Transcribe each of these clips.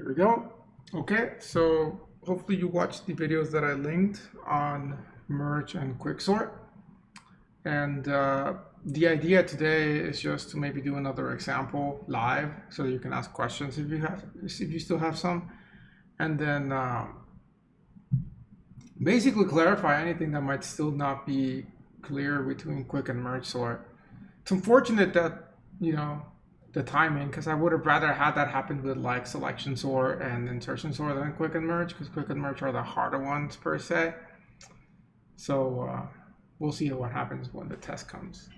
we go. Okay, so hopefully you watched the videos that I linked on Merge and Quicksort. And the idea today is just to maybe do another example live so that you can ask questions if you still have some. And then basically clarify anything that might still not be clear between Quick and Merge sort. It's unfortunate that, the timing, because I would have rather had that happen with like selection sort and insertion sort than Quick and Merge, because Quick and Merge are the harder ones per se. So we'll see what happens when the test comes.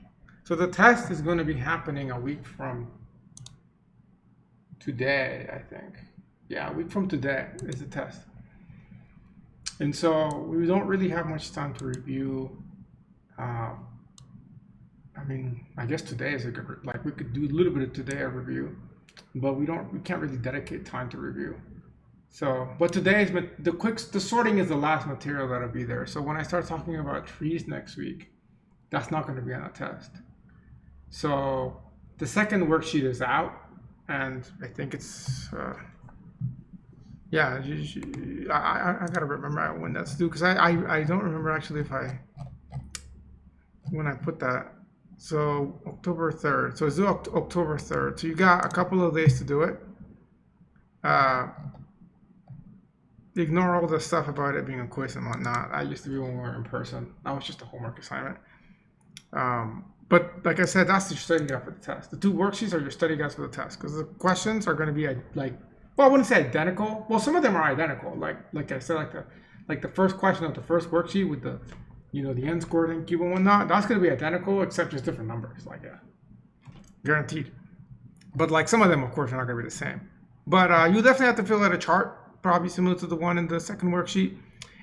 So the test is going to be happening a week from today, I think. Yeah, a week from today is the test. And so we don't really have much time to review. I guess today is a good, we could do a little bit of today a review, but we can't really dedicate time to review. So, but today is the sorting is the last material that'll be there. So when I start talking about trees next week, that's not going to be on a test. So the second worksheet is out, and I think it's, yeah, I gotta remember when that's due, because I don't remember actually when I put that. So October 3rd. So it's due October 3rd. So you got a couple of days to do it. Ignore all the stuff about it being a quiz and whatnot. I used to be when we were in person. That was just a homework assignment. But like I said, that's your study guide for the test. The two worksheets are your study guides for the test, because the questions are going to be well, I wouldn't say identical. Well, some of them are identical. Like I said, like the first question of the first worksheet with the the n squared and cube and whatnot, that's going to be identical, except just different numbers, guaranteed. But like some of them, of course, are not going to be the same. But you definitely have to fill out a chart, probably similar to the one in the second worksheet.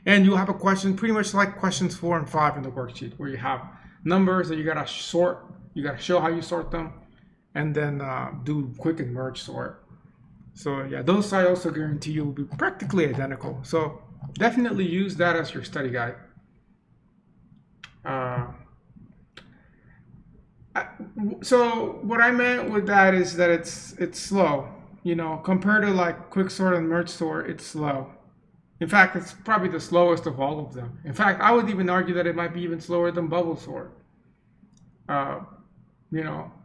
And you'll have a question pretty much like questions 4 and 5 in the worksheet, where you have numbers that you got to sort, you got to show how you sort them, and then do quick and merge sort. So yeah, those I also guarantee you will be practically identical. So definitely use that as your study guide. So what I meant with that is that it's slow, compared to like Quicksort and Mergesort, it's slow. In fact, it's probably the slowest of all of them. In fact, I would even argue that it might be even slower than Bubble Sort.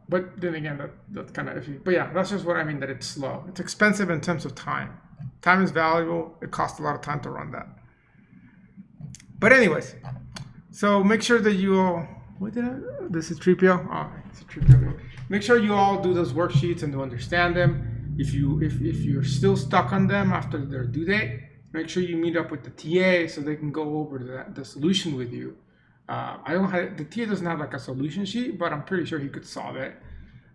But then again, that's kind of iffy. But yeah, that's just what I mean, that it's slow. It's expensive in terms of time. Time is valuable. It costs a lot of time to run that. But anyways, so make sure that you all, this is Tripio. Oh, it's a Tripio. Make sure you all do those worksheets and to understand them. If you're still stuck on them after their due date, make sure you meet up with the TA so they can go over the solution with you. The TA doesn't have like a solution sheet, but I'm pretty sure he could solve it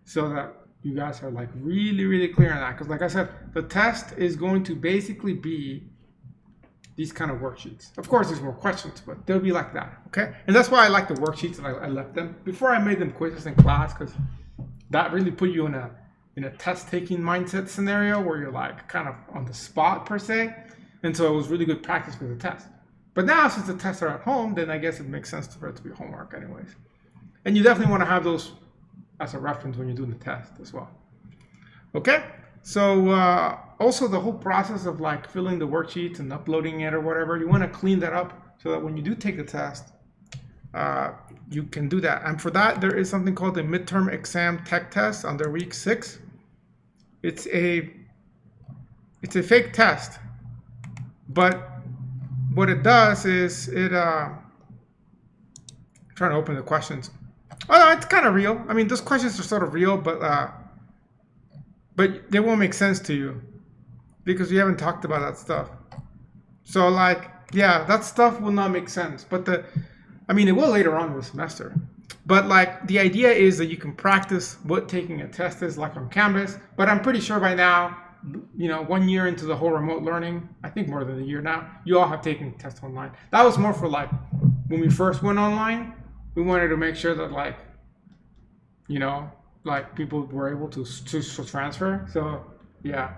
so that you guys are like really, really clear on that. Because like I said, the test is going to basically be these kind of worksheets. Of course, there's more questions, but they'll be like that, okay? And that's why I like the worksheets that I left them before I made them quizzes in class, because that really put you in a test-taking mindset scenario where you're like kind of on the spot per se. And so it was really good practice for the test. But now, since the tests are at home, then I guess it makes sense for it to be homework anyways. And you definitely want to have those as a reference when you're doing the test as well. Okay? So also the whole process of like filling the worksheets and uploading it or whatever, you want to clean that up so that when you do take the test, you can do that. And for that, there is something called the midterm exam tech test under week 6. It's a fake test, but what it does is I'm trying to open the questions. Oh no, it's kind of real. I mean, those questions are sort of real, but they won't make sense to you because we haven't talked about that stuff. So yeah, that stuff will not make sense. But it will later on in the semester. But the idea is that you can practice what taking a test is like on Canvas. But I'm pretty sure by now, 1 year into the whole remote learning, I think more than a year now, you all have taken tests online. That was more for when we first went online, we wanted to make sure that people were able to transfer. So yeah,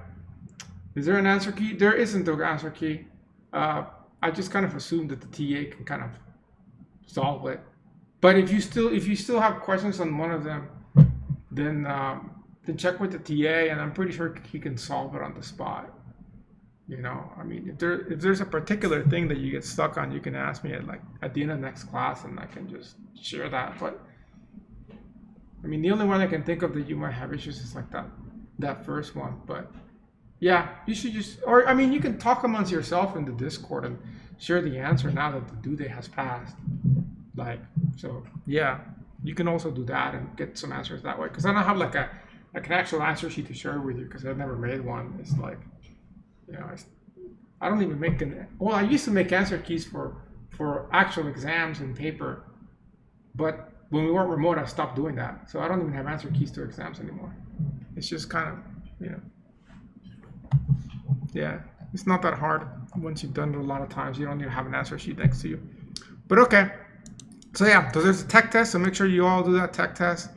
is there an answer key? There isn't an answer key. I just kind of assumed that the TA can kind of solve it. But if you still have questions on one of them, then check with the TA, and I'm pretty sure he can solve it on the spot. You know, I mean, if there's a particular thing that you get stuck on, you can ask me at the end of next class, and I can just share that. But I mean, the only one I can think of that you might have issues is like that first one. But yeah, you should just, or I mean, you can talk amongst yourself in the Discord and share the answer now that the due date has passed. Like, so yeah, you can also do that and get some answers that way. Because I don't have like an actual answer sheet to share with you because I've never made one. It's like, you know, I don't even make well, I used to make answer keys for actual exams and paper, but when we weren't remote, I stopped doing that. So I don't even have answer keys to exams anymore. It's just kind of, you know, yeah, it's not that hard once you've done it a lot of times. You don't even have an answer sheet next to you. But okay, so yeah, so there's a tech test. So make sure you all do that tech test.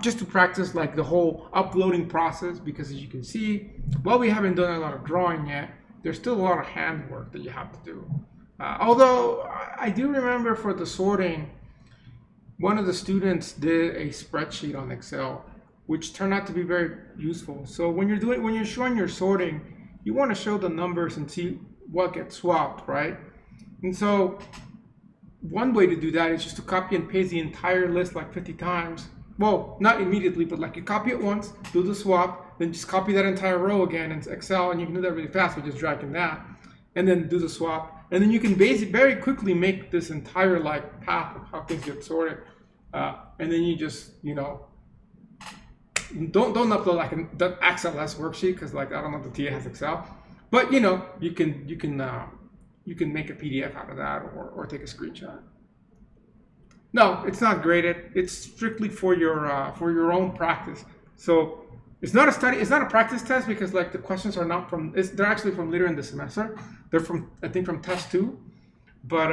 Just to practice like the whole uploading process, because as you can see, while we haven't done a lot of drawing yet, there's still a lot of handwork that you have to do. Although I do remember for the sorting, one of the students did a spreadsheet on Excel, which turned out to be very useful. So when you're showing your sorting, you want to show the numbers and see what gets swapped, right? And so one way to do that is just to copy and paste the entire list like 50 times. Well, not immediately, but like you copy it once, do the swap, then just copy that entire row again in Excel, and you can do that really fast by just dragging that, and then do the swap, and then you can very quickly make this entire like path of how things get sorted, and then you just, you know, don't upload like an XLS worksheet because like I don't know if the TA has Excel, but you know you can make a PDF out of that or take a screenshot. No, it's not graded. It's strictly for your own practice. So it's not a study. It's not a practice test because like the questions are not from. They're actually from later in the semester. They're from, I think, from test 2, but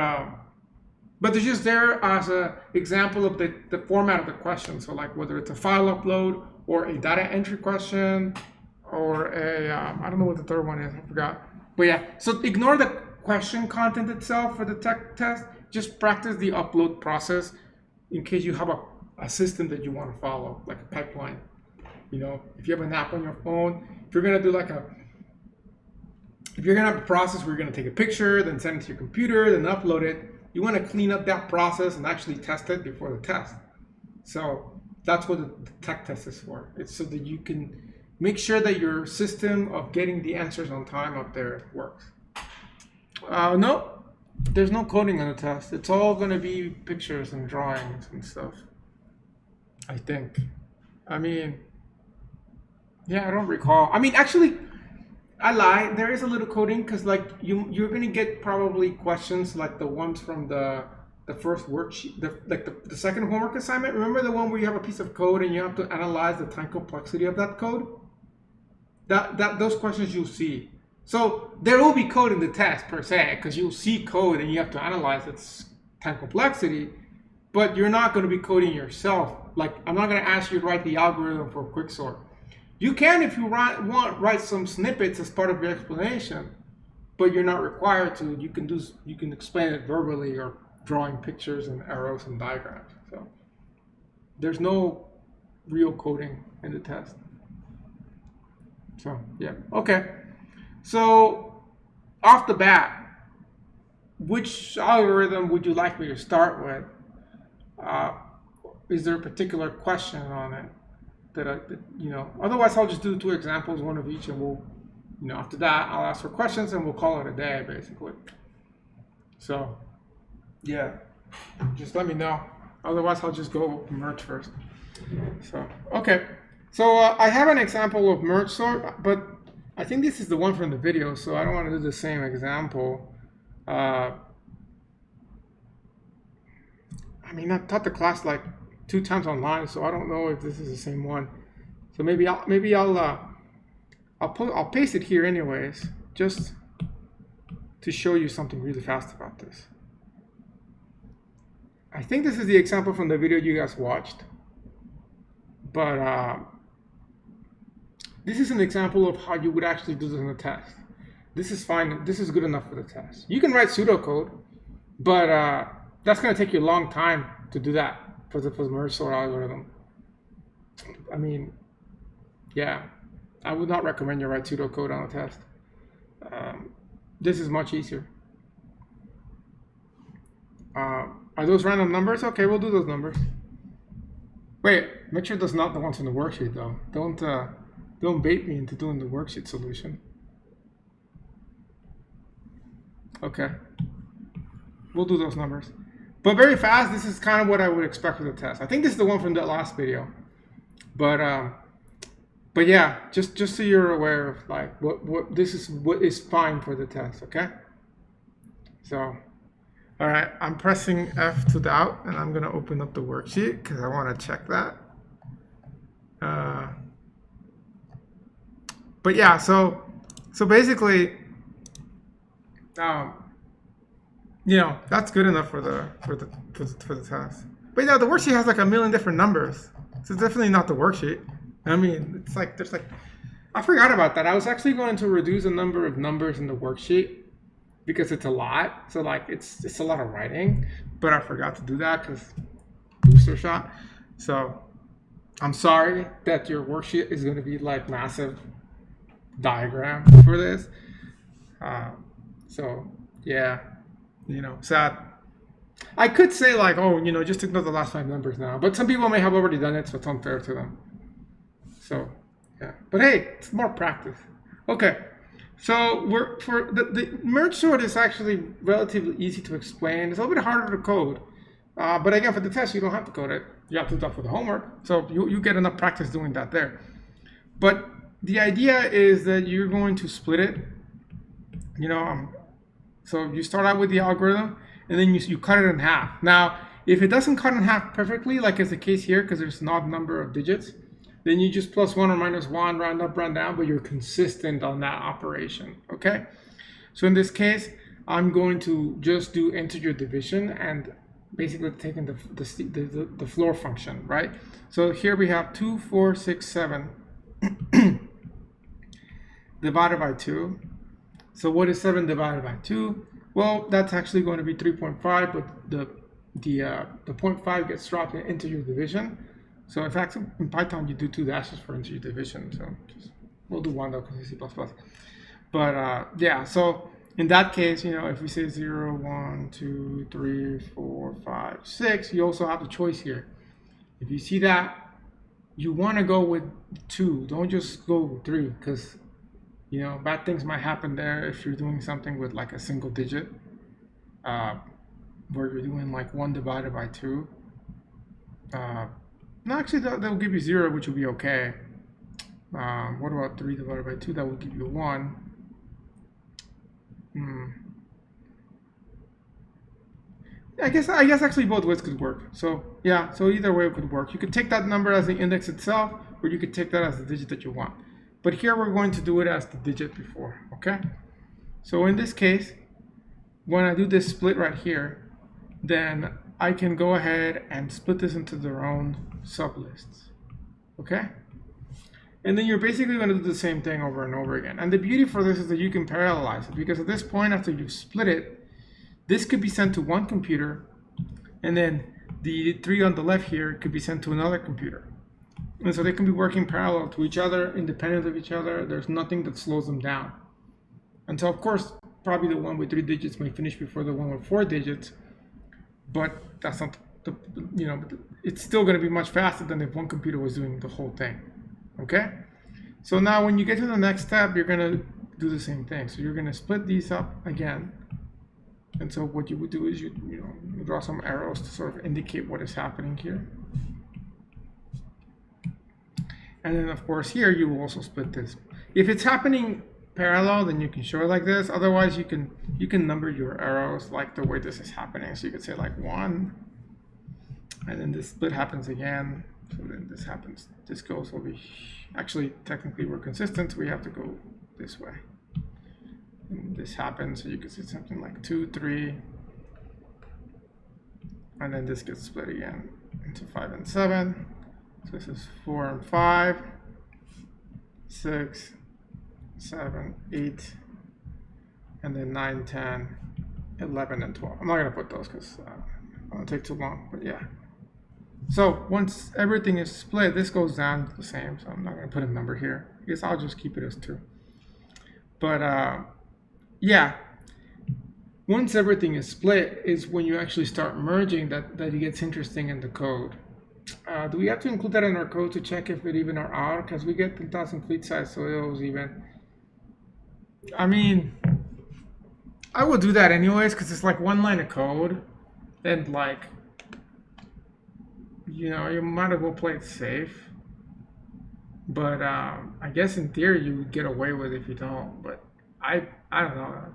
they're just there as an example of the format of the question. So like whether it's a file upload or a data entry question or a I don't know what the third one is. I forgot. But yeah, so ignore the question content itself for the tech test. Just practice the upload process in case you have a system that you want to follow, like a pipeline. You know, if you have an app on your phone, if you're gonna have a process where you're gonna take a picture, then send it to your computer, then upload it, you want to clean up that process and actually test it before the test. So that's what the tech test is for. It's so that you can make sure that your system of getting the answers on time up there works. No. There's no coding on the test. It's all going to be pictures and drawings and stuff, I think. I mean, yeah, I don't recall. I mean, actually, I lie. There is a little coding because, like, you're going to get probably questions like the ones from the first worksheet, the second homework assignment. Remember the one where you have a piece of code and you have to analyze the time complexity of that code? Those questions you'll see. So there will be code in the test per se, because you'll see code and you have to analyze its time complexity, but you're not going to be coding yourself. Like, I'm not going to ask you to write the algorithm for Quicksort. You can if you write some snippets as part of your explanation, but you're not required to. You can explain it verbally or drawing pictures and arrows and diagrams. So there's no real coding in the test. So yeah, okay. So, off the bat, which algorithm would you like me to start with? Is there a particular question on it otherwise I'll just do 2 examples, one of each, and we'll, after that, I'll ask for questions and we'll call it a day, basically. So, yeah, just let me know. Otherwise, I'll just go merge first. So, okay. So, I have an example of Mergesort, but I think this is the one from the video, so I don't want to do the same example. I mean, I taught the class like 2 times online, so I don't know if this is the same one. So maybe I'll paste it here anyways, just to show you something really fast about this. I think this is the example from the video you guys watched, but this is an example of how you would actually do this in a test. This is fine. This is good enough for the test. You can write pseudocode, but that's going to take you a long time to do that for the Mergesort algorithm. I mean, yeah, I would not recommend you write pseudocode on a test. This is much easier. Are those random numbers? Okay, we'll do those numbers. Wait, make sure that's not the ones in the worksheet though. Don't bait me into doing the worksheet solution. Okay, we'll do those numbers. But very fast, this is kind of what I would expect for the test. I think this is the one from that last video. But yeah, just so you're aware of like what is fine for the test, okay? So, all right, I'm pressing F to doubt, and I'm gonna open up the worksheet because I want to check that. But yeah, so basically, you know, that's good enough for the test. But yeah, the worksheet has like a million different numbers, so it's definitely not the worksheet. I mean, it's like there's like, I forgot about that. I was actually going to reduce the number of numbers in the worksheet because it's a lot. So like it's a lot of writing, but I forgot to do that because booster shot. So I'm sorry that your worksheet is going to be like massive diagram for this. So yeah, you know, sad. I could say like, oh, you know, just ignore the last 5 numbers now, but some people may have already done it, so it's unfair to them. So yeah, but hey, it's more practice. Okay, so we're for the merge sort is actually relatively easy to explain. It's a little bit harder to code, but again, for the test, you don't have to code it. You have to do that for the homework, so you get enough practice doing that there. But the idea is that you're going to split it. You know, so you start out with the algorithm, and then you cut it in half. Now, if it doesn't cut in half perfectly, like is the case here, because there's an odd number of digits, then you just plus 1 or minus 1, round up, round down, but you're consistent on that operation, okay? So in this case, I'm going to just do integer division and basically taking the floor function, right? So here we have 2, 4, 6, 7 divided by 2. So what is 7 divided by 2? Well, that's actually going to be 3.5, but the 0.5 gets dropped in integer division. So in fact, in Python, you do 2 dashes for integer division. So we'll do 1 though, because it's C++. But yeah, so in that case, you know, if we say 0, 1, 2, 3, 4, 5, 6, you also have the choice here. If you see that, you want to go with 2. Don't just go with 3, because, you know, bad things might happen there if you're doing something with like a single digit, where you're doing like 1 divided by 2. No, actually, that will give you 0, which will be okay. What about 3 divided by 2? That will give you 1. I guess actually both ways could work. So yeah, so either way it could work. You could take that number as the index itself, or you could take that as the digit that you want. But here we're going to do it as the digit before, okay? So in this case, when I do this split right here, then I can go ahead and split this into their own sublists, okay? And then you're basically going to do the same thing over and over again. And the beauty for this is that you can parallelize it, because at this point, after you've split it, this could be sent to one computer, and then the 3 on the left here could be sent to another computer. And so they can be working parallel to each other, independent of each other. There's nothing that slows them down. And so, of course, probably the one with 3 digits may finish before the one with 4 digits, but that's not the, you know, it's still going to be much faster than if one computer was doing the whole thing. Okay? So now when you get to the next step, you're going to do the same thing. So you're going to split these up again. And so what you would do is you draw some arrows to sort of indicate what is happening here. And then of course here you will also split this. If it's happening parallel, then you can show it like this. Otherwise you can number your arrows like the way this is happening. So you could say like 1, and then this split happens again. So then this happens. This goes over. Actually, technically we're consistent, so we have to go this way. And this happens, so you can see something like 2, 3, and then this gets split again into 5 and 7. So this is 4 and 5, 6, 7, 8, and then 9, 10, 11, and 12. I'm not going to put those because it'll take too long, but yeah. So once everything is split, this goes down to the same, so I'm not going to put a number here. I guess I'll just keep it as 2. But yeah, once everything is split is when you actually start merging that it gets interesting in the code. Do we have to include that in our code to check if it even or odd? Because we get 10,000 fleet size, so it was even. I mean, I would do that anyways because it's like one line of code, and like, you know, you might as well play it safe. But I guess in theory you would get away with it if you don't. But I don't know.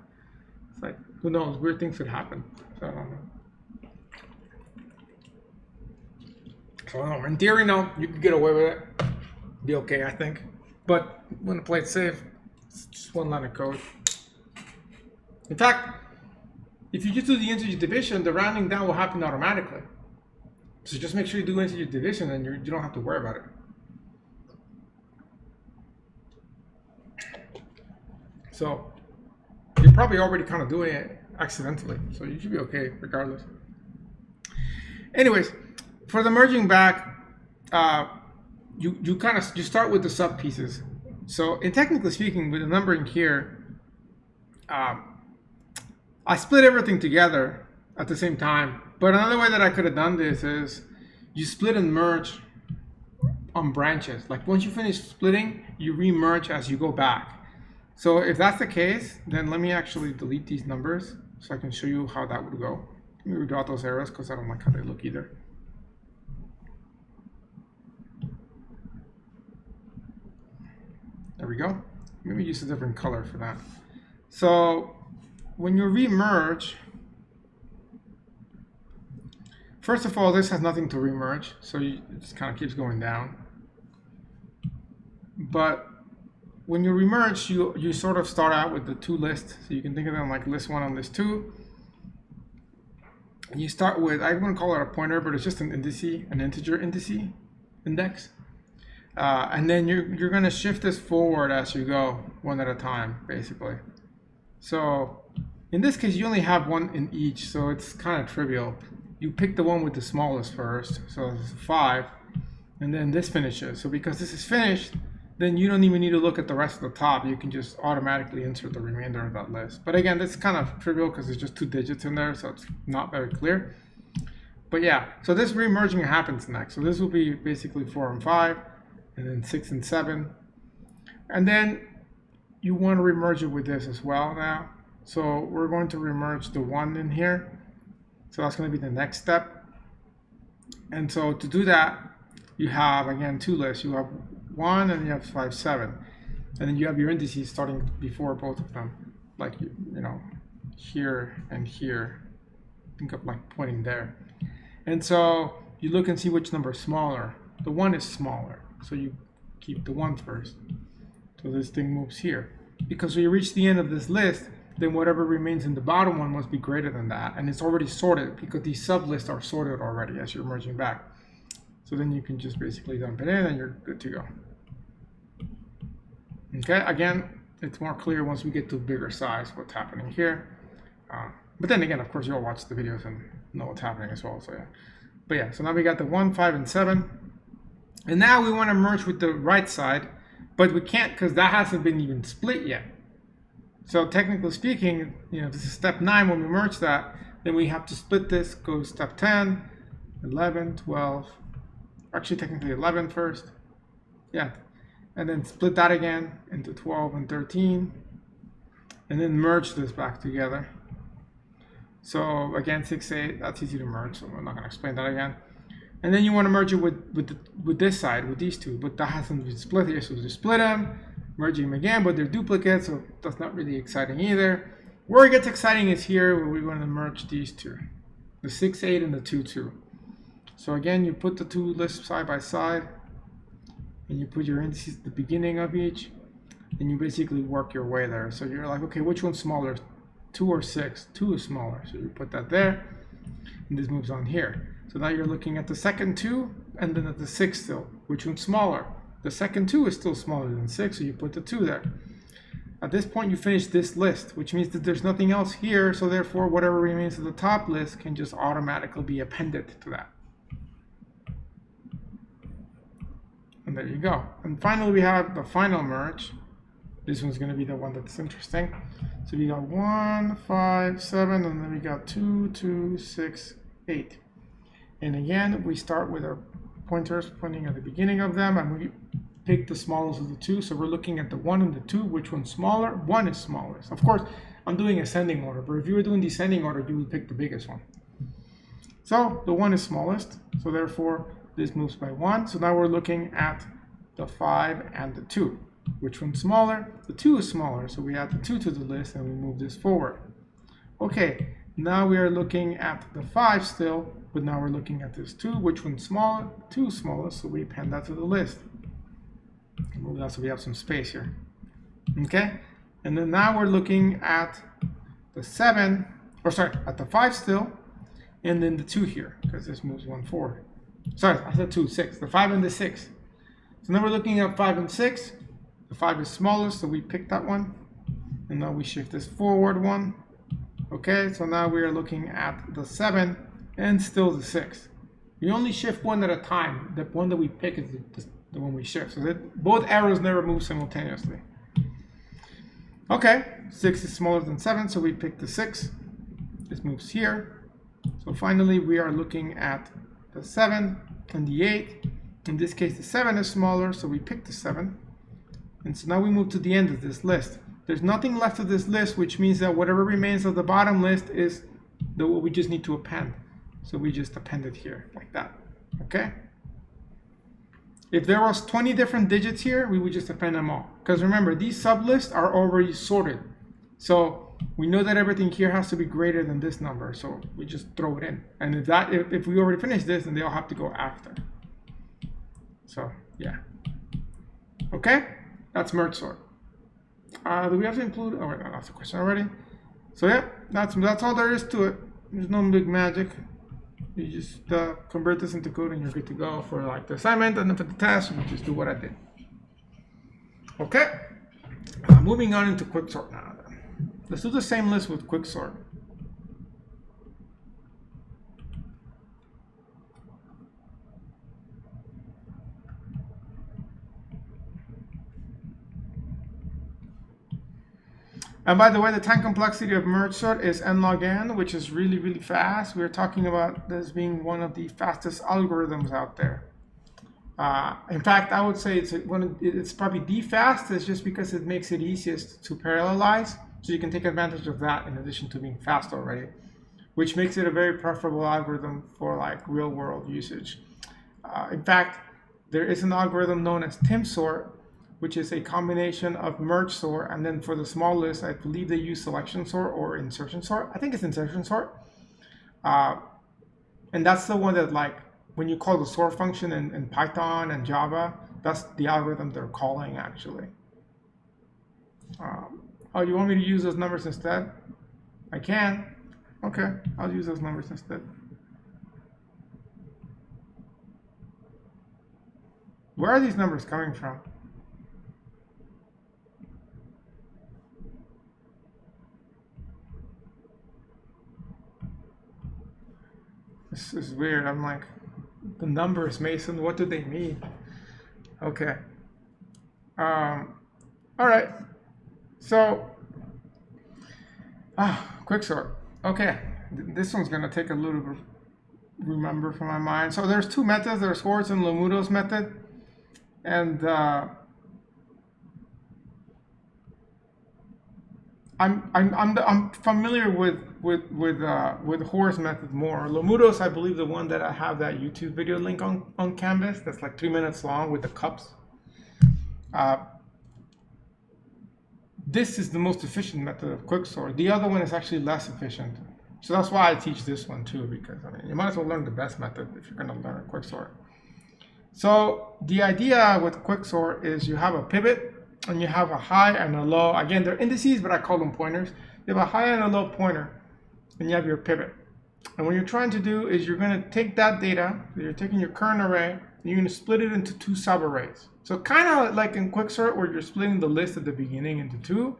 It's like, who knows? Weird things could happen. So I don't know. So I don't know. In theory, no, you could get away with it. Be okay, I think. But when to play it safe, it's just one line of code. In fact, if you just do the integer division, the rounding down will happen automatically. So just make sure you do integer division, and you don't have to worry about it. So you're probably already kind of doing it accidentally, so you should be okay regardless. Anyways, for the merging back, you start with the sub pieces. So, technically speaking, with the numbering here, I split everything together at the same time. But another way that I could have done this is you split and merge on branches. Like once you finish splitting, you remerge as you go back. So if that's the case, then let me actually delete these numbers so I can show you how that would go. Let me redraw those arrows because I don't like how they look either. There we go. Maybe use a different color for that. So when you remerge, first of all, this has nothing to remerge, so it just kind of keeps going down. But when you remerge, you sort of start out with the two lists. So you can think of them like list 1 and list 2. And you start with, I wouldn't call it a pointer, but it's just an indice, an integer index. And then you're going to shift this forward as you go, one at a time, basically. So in this case, you only have one in each, so it's kind of trivial. You pick the one with the smallest first, so it's 5, and then this finishes. So because this is finished, then you don't even need to look at the rest of the top. You can just automatically insert the remainder of that list. But again, that's kind of trivial because it's just 2 digits in there, so it's not very clear. But yeah, so this remerging happens next. So this will be basically 4 and 5, and then 6 and 7. And then you want to remerge it with this as well now. So we're going to remerge the 1 in here. So that's going to be the next step. And so to do that, you have, again, 2 lists. You have 1 and you have 5, 7. And then you have your indices starting before both of them. Like, you know, here and here. Think of like pointing there. And so you look and see which number is smaller. The 1 is smaller. So you keep the 1 first. So this thing moves here. Because when you reach the end of this list, then whatever remains in the bottom one must be greater than that. And it's already sorted because these sublists are sorted already as you're merging back. So then you can just basically dump it in and you're good to go. Okay, again, it's more clear once we get to bigger size what's happening here. But then again, of course, you'll watch the videos and know what's happening as well. So yeah. But yeah, so now we got the 1, 5, and 7. And now we want to merge with the right side, but we can't because that hasn't been even split yet. So technically speaking, you know, this is step 9. When we merge that, then we have to split this, go to step 10, 11, 12, actually technically 11 first. Yeah. And then split that again into 12 and 13. And then merge this back together. So again, 6, 8, that's easy to merge, so I'm not going to explain that again. And then you want to merge it with this side, with these two, but that hasn't been split here, so just split them, merging them again, but they're duplicates, so that's not really exciting either. Where it gets exciting is here, where we want to merge these two, the 6, 8, and the 2, 2. So again, you put the 2 lists side by side, and you put your indices at the beginning of each, and you basically work your way there. So you're like, okay, which one's smaller, 2 or 6? 2 is smaller, so you put that there, and this moves on here. So now you're looking at the second 2 and then at the 6 still. Which one's smaller? The second 2 is still smaller than 6, so you put the 2 there. At this point, you finish this list, which means that there's nothing else here, so therefore whatever remains of the top list can just automatically be appended to that. And there you go. And finally, we have the final merge. This one's going to be the one that's interesting. So we got 1, 5, 7, and then we got 2, 2, 6, 8. And again, we start with our pointers pointing at the beginning of them, and we pick the smallest of the two. So we're looking at the 1 and the 2. Which one's smaller? 1 is smallest. Of course, I'm doing ascending order, but if you were doing descending order, you would pick the biggest one. So the 1 is smallest, so therefore this moves by 1. So now we're looking at the 5 and the 2. Which one's smaller? The 2 is smaller, so we add the 2 to the list and we move this forward. Okay, now we are looking at the 5 still, but now we're looking at this 2. Which one's smaller? 2 is smallest, so we append that to the list. Move that so we have some space here. Okay, and then now we're looking at the 7, or sorry, at the 5 still, and then the 2 here, because this moves 1 forward. Sorry, I said 2, 6, the 5 and the 6. So now we're looking at 5 and 6. The 5 is smallest, so we pick that one. And now we shift this forward 1. Okay, so now we are looking at the 7 and still the 6. We only shift one at a time. The one that we pick is the one we shift. So that both arrows never move simultaneously. Okay, 6 is smaller than 7, so we pick the 6. This moves here. So finally, we are looking at the 7 and the 8. In this case, the 7 is smaller, so we pick the 7. And so now we move to the end of this list. There's nothing left of this list, which means that whatever remains of the bottom list is what we just need to append. So we just append it here, like that. Okay? If there was 20 different digits here, we would just append them all. Because remember, these sublists are already sorted. So we know that everything here has to be greater than this number, so we just throw it in. And if we already finished this, then they all have to go after. So, yeah. Okay? That's Mergesort. Do we have to include? Oh, wait, that's the question already. So yeah, that's all there is to it. There's no big magic. You just convert this into code, and you're good to go for like the assignment, and then for the test, you just do what I did. Okay. Moving on into Quicksort now. Let's do the same list with Quicksort. And by the way, the time complexity of Mergesort is n log n, which is really, really fast. We're talking about this being one of the fastest algorithms out there. In fact, I would say it's probably the fastest just because it makes it easiest to parallelize. So you can take advantage of that in addition to being fast already, which makes it a very preferable algorithm for like real world usage. In fact, there is an algorithm known as Timsort, which is a combination of Mergesort, and then for the small list, I believe they use selection sort or insertion sort. I think it's insertion sort. And that's the one that, like, when you call the sort function in Python and Java, that's the algorithm they're calling, actually. Oh, you want me to use those numbers instead? I can. Okay, I'll use those numbers instead. Where are these numbers coming from? This is weird. I'm like, the numbers, Mason, what do they mean? Okay. All right. So, Quicksort. Okay. This one's going to take a little bit remember from my mind. So there's two methods. There's Horst's and Lomuto's method. And I'm familiar with Horst's method more. Lomuto's, I believe, the one that I have that YouTube video link on Canvas that's like 3 minutes long with the cups. This is the most efficient method of Quicksort. The other one is actually less efficient. So that's why I teach this one too, because I mean, you might as well learn the best method if you're going to learn Quicksort. So the idea with Quicksort is you have a pivot and you have a high and a low. Again, they're indices, but I call them pointers. You have a high and a low pointer, and you have your pivot. And what you're trying to do is you're going to take that data, so you're taking your current array, and you're going to split it into two subarrays. So kind of like in Quicksort, where you're splitting the list at the beginning into two,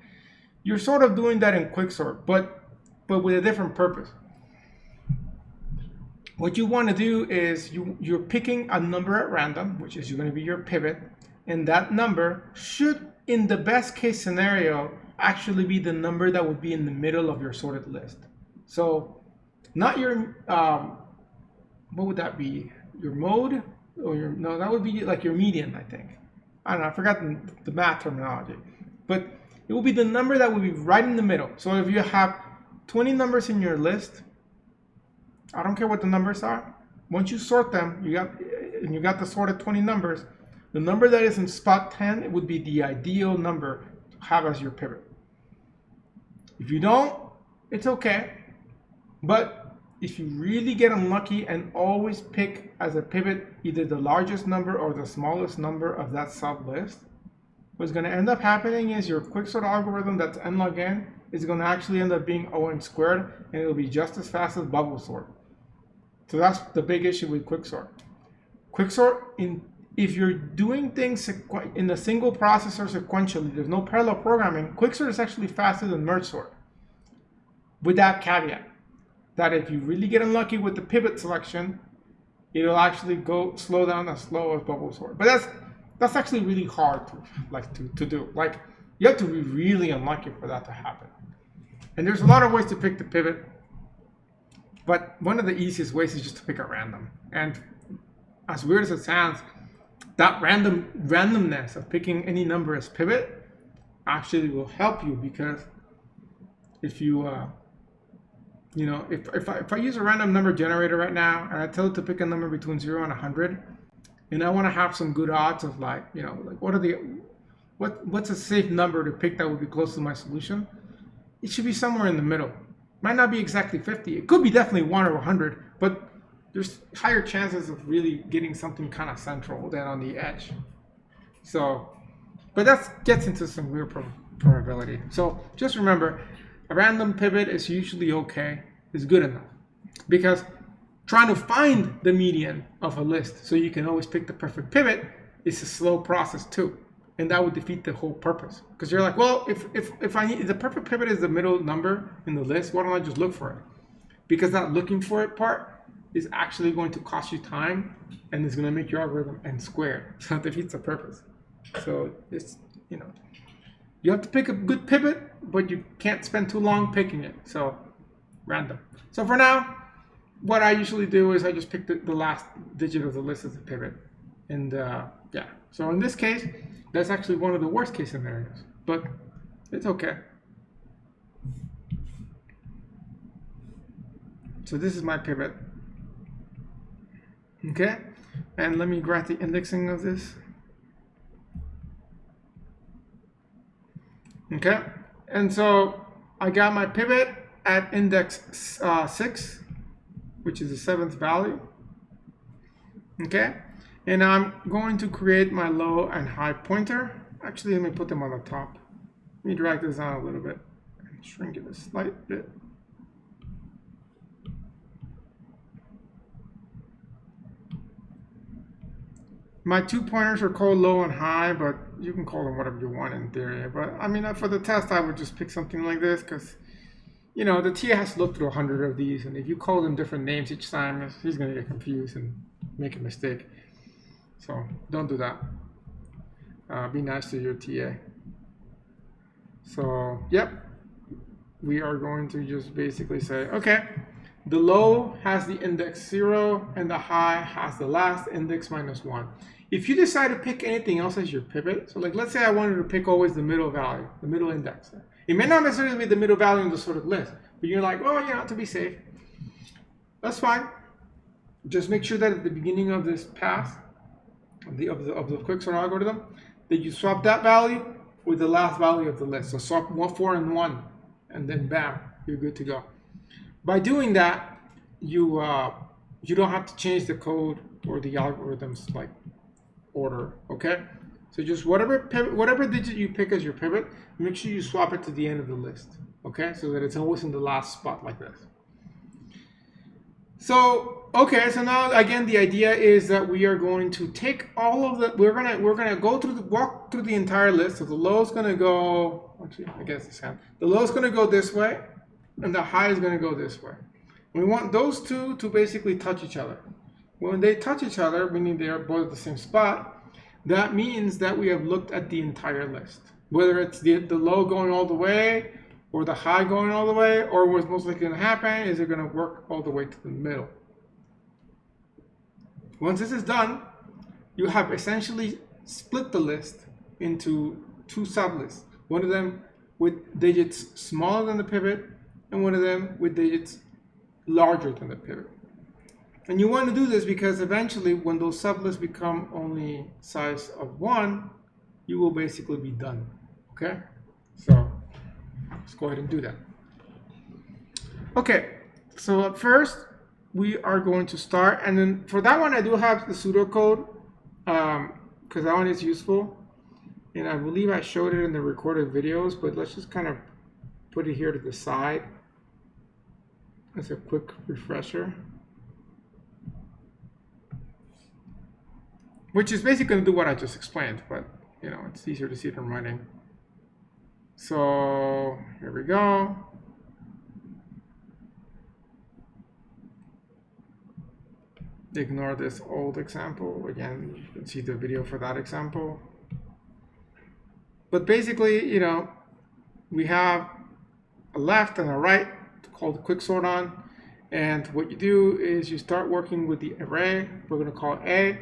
you're sort of doing that in Quicksort, but with a different purpose. What you want to do is you're picking a number at random, which is going to be your pivot, and that number should in the best case scenario, actually be the number that would be in the middle of your sorted list. So not your, what would that be? Your mode? Or your, no, that would be like your median, I think. I don't know, I forgot the math terminology. But it will be the number that will be right in the middle. So if you have 20 numbers in your list, I don't care what the numbers are. Once you sort them, you got the sorted 20 numbers. The number that is in spot 10, it would be the ideal number to have as your pivot. If you don't, it's okay. But if you really get unlucky and always pick as a pivot either the largest number or the smallest number of that sub list, what's going to end up happening is your quicksort algorithm that's n log n is going to actually end up being O(n) squared, and it'll be just as fast as bubble sort. So that's the big issue with quicksort. Quicksort, if you're doing things in a single processor sequentially, there's no parallel programming, quicksort is actually faster than Mergesort. With that caveat, that if you really get unlucky with the pivot selection, it'll actually go slow down as slow as bubble sort. But that's actually really hard to do. Like, you have to be really unlucky for that to happen. And there's a lot of ways to pick the pivot, but one of the easiest ways is just to pick a random. And as weird as it sounds, that randomness of picking any number as pivot actually will help you, because if you if I use a random number generator right now and I tell it to pick a number between 0 and 100, and I want to have some good odds of what's a safe number to pick that would be close to my solution, it should be somewhere in the middle. Might not be exactly 50. It could be definitely 1 or 100, but there's higher chances of really getting something kind of central than on the edge. So, but that gets into some weird probability. So just remember, a random pivot is usually okay, is good enough. Because trying to find the median of a list so you can always pick the perfect pivot is a slow process too. And that would defeat the whole purpose. Because you're like, well, if the perfect pivot is the middle number in the list, why don't I just look for it? Because that looking for it part is actually going to cost you time, and it's going to make your algorithm n squared. So it defeats the purpose. So it's, you have to pick a good pivot, but you can't spend too long picking it. So random. So for now, what I usually do is I just pick the last digit of the list as a pivot. And yeah, so in this case, that's actually one of the worst case scenarios, but it's okay. So this is my pivot. Okay, and let me graph the indexing of this. Okay, and so I got my pivot at index 6, which is the 7th value. Okay, and I'm going to create my low and high pointer. Actually, let me put them on the top. Let me drag this down a little bit and shrink it a slight bit. My 2 pointers are called low and high, but you can call them whatever you want in theory. But I mean, for the test, I would just pick something like this, because the TA has to look through 100 of these, and if you call them different names each time, he's going to get confused and make a mistake. So don't do that. Be nice to your TA. So yep, we are going to just basically say, okay, the low has the index 0 and the high has the last index minus 1. If you decide to pick anything else as your pivot, so like let's say I wanted to pick always the middle value, the middle index. It may not necessarily be the middle value in the sorted list, but you're like, oh, to be safe. That's fine. Just make sure that at the beginning of this pass, of the quicksort algorithm, that you swap that value with the last value of the list. So swap 4 and 1, and then bam, you're good to go. By doing that, you don't have to change the code or the algorithm's order. Okay, so just whatever digit you pick as your pivot, make sure you swap it to the end of the list. Okay, so that it's always in the last spot like this. So okay, so now again the idea is that we are going to take all of the we're gonna walk through the entire list. So the low is gonna go, actually I guess the low is gonna go this way, and the high is gonna go this way. We want those two to basically touch each other. When they touch each other, meaning they are both at the same spot, that means that we have looked at the entire list. Whether it's the low going all the way, or the high going all the way, or what's most likely going to happen is they're going to work all the way to the middle. Once this is done, you have essentially split the list into two sublists. One of them with digits smaller than the pivot, and one of them with digits larger than the pivot. And you want to do this because eventually when those sublists become only size of 1, you will basically be done. Okay? So let's go ahead and do that. Okay, so at first we are going to start, and then for that one I do have the pseudocode because that one is useful. And I believe I showed it in the recorded videos, but let's just kind of put it here to the side as a quick refresher. Which is basically going to do what I just explained, but you know, it's easier to see it in writing. So here we go. Ignore this old example. Again, you can see the video for that example. But basically, you know, we have a left and a right called Quicksort on. And what you do is you start working with the array. We're going to call it A.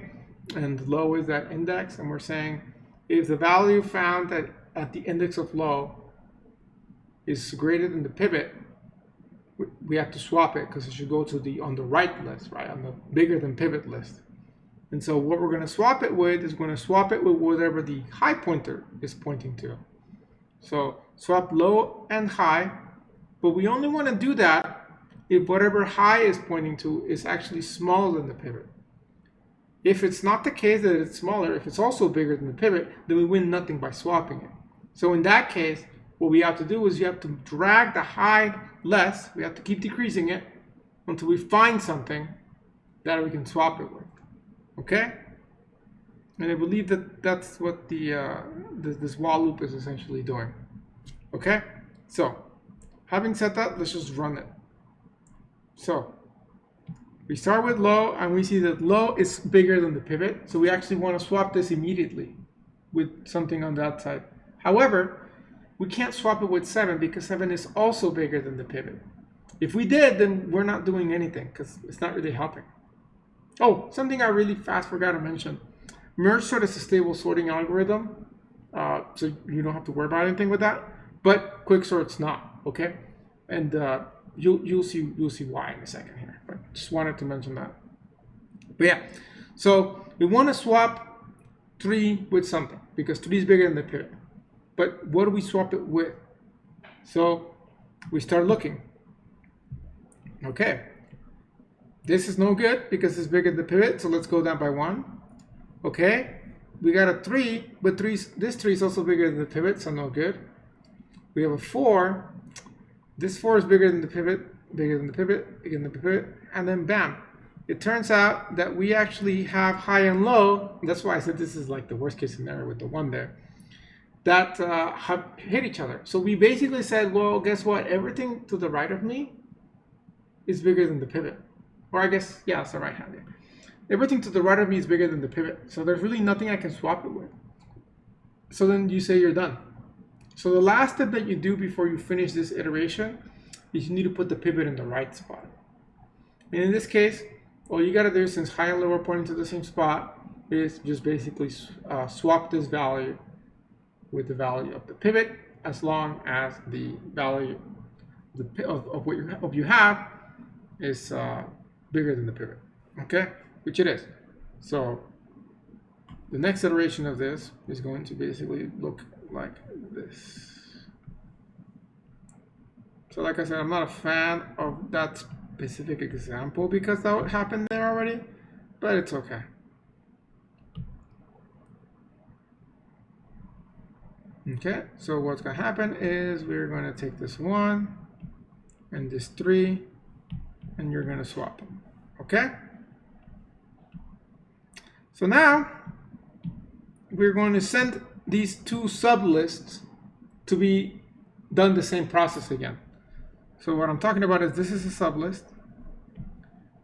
And low is that index. And we're saying if the value found at the index of low is greater than the pivot, we have to swap it because it should go to the on the right list, right? On the bigger than pivot list. And so what we're going to swap it with is going to swap it with whatever the high pointer is pointing to. So swap low and high, but we only want to do that if whatever high is pointing to is actually smaller than the pivot. If it's not the case that it's smaller, if it's also bigger than the pivot, then we win nothing by swapping it. So in that case, what we have to do is you have to drag the high less, we have to keep decreasing it until we find something that we can swap it with. Okay? And I believe that that's what this while loop is essentially doing. Okay? So, having said that, let's just run it. So, we start with low, and we see that low is bigger than the pivot, so we actually want to swap this immediately with something on that side. However, we can't swap it with 7 because 7 is also bigger than the pivot. If we did, then we're not doing anything because it's not really helping. Oh, something I really fast forgot to mention. Mergesort is a stable sorting algorithm, so you don't have to worry about anything with that. But Quicksort's not, okay? And you'll see why in a second here. But just wanted to mention that. But yeah, so we want to swap 3 with something because 3 is bigger than the pivot. But what do we swap it with? So we start looking. Okay. This is no good because it's bigger than the pivot, so let's go down by 1. Okay, we got a 3, but this 3 is also bigger than the pivot, so no good. We have a 4. This 4 is bigger than the pivot, bigger than the pivot, bigger than the pivot, and then bam. It turns out that we actually have high and low, and that's why I said this is like the worst case scenario with the 1 there, that have hit each other. So we basically said, well, guess what? Everything to the right of me is bigger than the pivot. Or I guess, yeah, it's the right hand. Everything to the right of me is bigger than the pivot. So there's really nothing I can swap it with. So then you say you're done. So the last step that you do before you finish this iteration is you need to put the pivot in the right spot. And in this case, all you got to do, since high and low are pointing to the same spot, is just basically swap this value with the value of the pivot as long as the value of what you have is bigger than the pivot, okay? Which it is. So the next iteration of this is going to basically look like this. So like I said, I'm not a fan of that specific example because that would happen there already, but it's okay. Okay, so what's going to happen is we're going to take this 1 and this 3, and you're going to swap them. Okay? So now we're going to send these 2 sublists to be done the same process again. So what I'm talking about is this is a sublist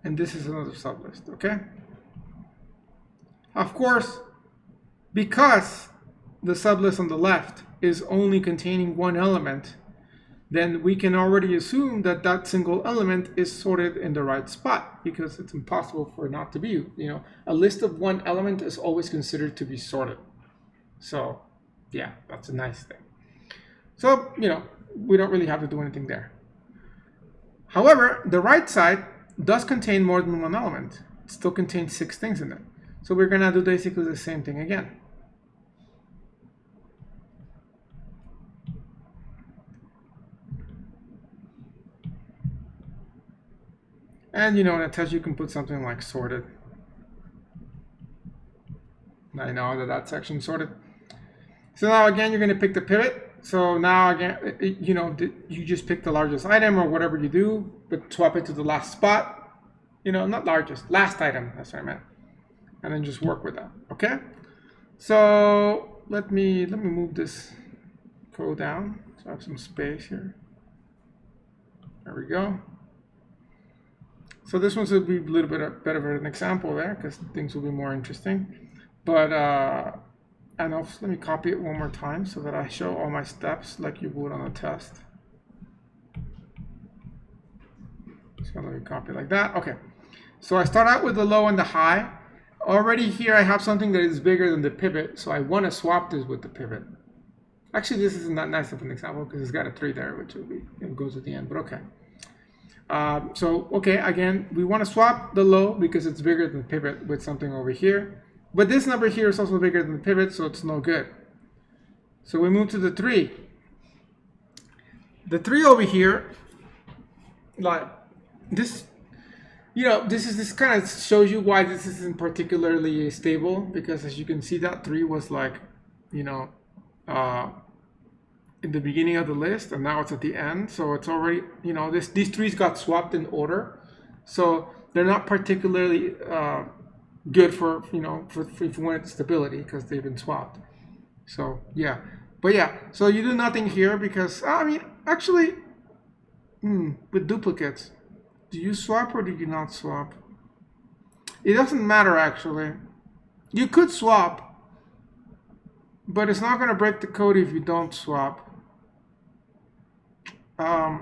and this is another sublist. Okay? Of course, because the sublist on the left is only containing one element, then we can already assume that that single element is sorted in the right spot, because it's impossible for it not to be. A list of one element is always considered to be sorted. So yeah, that's a nice thing. So, we don't really have to do anything there. However, the right side does contain more than one element. It still contains 6 things in it. So we're going to do basically the same thing again. And in a test you can put something like sorted. I know that that section's sorted. So now again, you're going to pick the pivot. So now again, you just pick the largest item or whatever you do, but swap it to the last spot. Not largest, last item. That's what I meant. And then just work with that. Okay. So let me move this code down so I have some space here. There we go. So this one's will be a little bit better of an example there, because things will be more interesting. But and also let me copy it one more time so that I show all my steps like you would on a test. So let me copy like that. Okay. So I start out with the low and the high. Already here I have something that is bigger than the pivot, so I want to swap this with the pivot. Actually, this is not nice of an example because it's got a 3 there, which will be, it goes at the end, but okay. Okay, again, we want to swap the low because it's bigger than the pivot with something over here. But this number here is also bigger than the pivot, so it's no good. So we move to the 3. The 3 over here, like this, this kind of shows you why this isn't particularly stable, because as you can see, that 3 was like, in the beginning of the list, and now it's at the end. So it's already, these 3s got swapped in order, so they're not particularly good for if you want stability, because they've been swapped. So yeah, but yeah, so you do nothing here because actually, with duplicates, do you swap or do you not swap? It doesn't matter actually. You could swap, but it's not going to break the code if you don't swap. I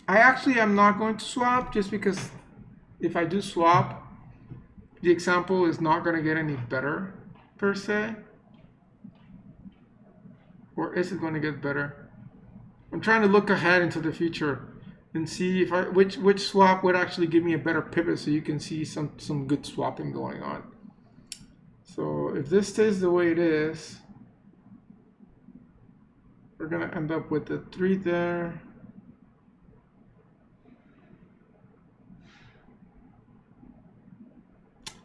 actually am not going to swap, just because if I do swap, the example is not going to get any better per se. Or is it going to get better? I'm trying to look ahead into the future and see if which swap would actually give me a better pivot, so you can see some good swapping going on. So if this stays the way it is, we're going to end up with the 3 there.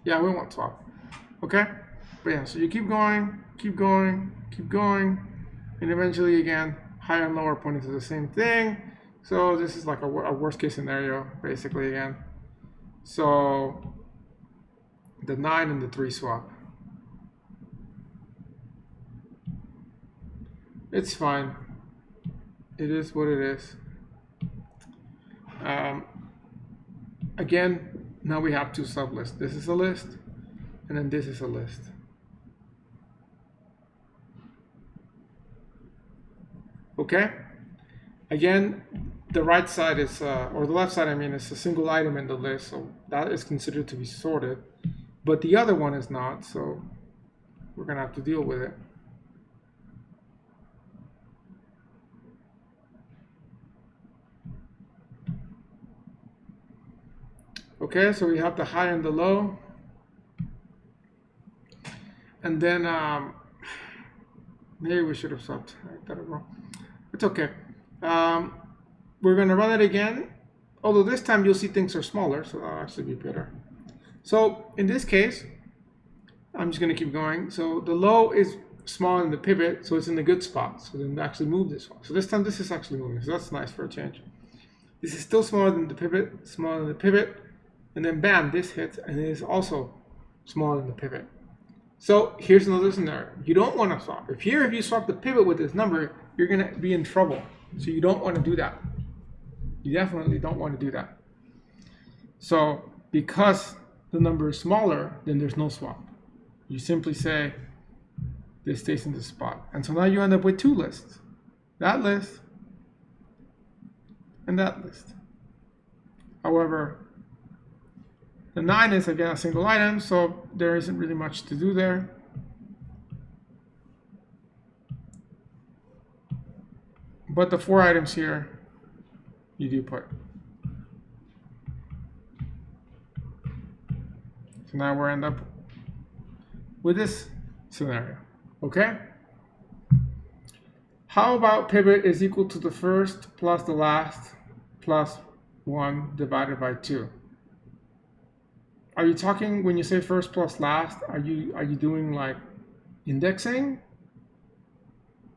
Yeah, we won't swap. Okay? But yeah, so you keep going, keep going, keep going, and eventually again, higher and lower pointing to the same thing. So this is like a worst case scenario, basically again. So the 9 and the 3 swap. It's fine. It is what it is. Again, now we have 2 sublists. This is a list, and then this is a list. Okay? Again, the right side is, or the left side, is a single item in the list, so that is considered to be sorted. But the other one is not, so we're going to have to deal with it. Okay, so we have the high and the low. And then, maybe we should have stopped. It's okay. We're going to run it again. Although this time you'll see things are smaller, so that'll actually be better. So in this case, I'm just going to keep going. So the low is smaller than the pivot, so it's in the good spot. So then actually move this one. So this time this is actually moving, so that's nice for a change. This is still smaller than the pivot, smaller than the pivot. And then bam, this hits, and it is also smaller than the pivot. So here's another scenario. You don't want to swap. If you swap the pivot with this number, you're going to be in trouble. So you don't want to do that. You definitely don't want to do that. So because the number is smaller, then there's no swap. you simply say this stays in this spot. And so now you end up with two lists. That list and that list. However, the 9 is again a single item, so there isn't really much to do there. But the 4 items here, you do put. So now we're end up with this scenario, okay? How about pivot is equal to the first plus the last plus 1 divided by 2? Are you talking, when you say first plus last, are you doing like indexing?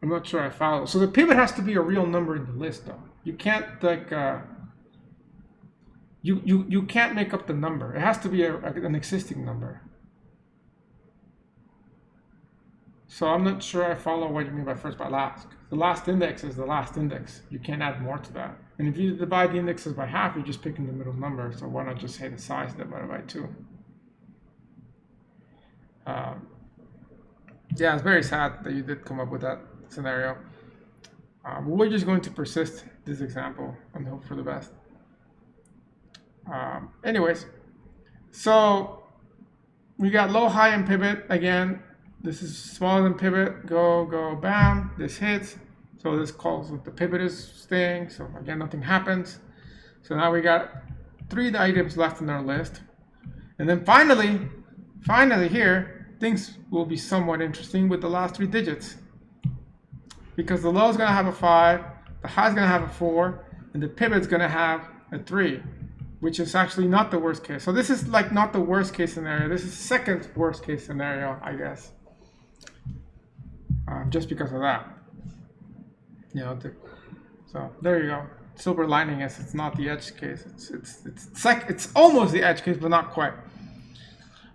I'm not sure I follow. So the pivot has to be a real number in the list, though. You can't like you can't make up the number. It has to be an existing number. So I'm not sure I follow what you mean by first by last. The last index is the last index. You can't add more to that. And if you divide the indexes by half, you're just picking the middle number. So why not just say the size divided by 2? Yeah, it's very sad that you did come up with that scenario. We're just going to persist this example and hope for the best. Anyways, so we got low, high, and pivot again. This is smaller than pivot. Go, bam. This hits. So this calls what the pivot is staying. So again, nothing happens. So now we got 3 items left in our list. And then finally here, things will be somewhat interesting with the last 3 digits. Because the low is going to have a 5, the high is going to have a 4, and the pivot is going to have a 3, which is actually not the worst case. So this is like not the worst case scenario. This is second worst case scenario, I guess. Just because of that. You know, so there you go. Silver lining is it's not the edge case. It's almost the edge case, but not quite.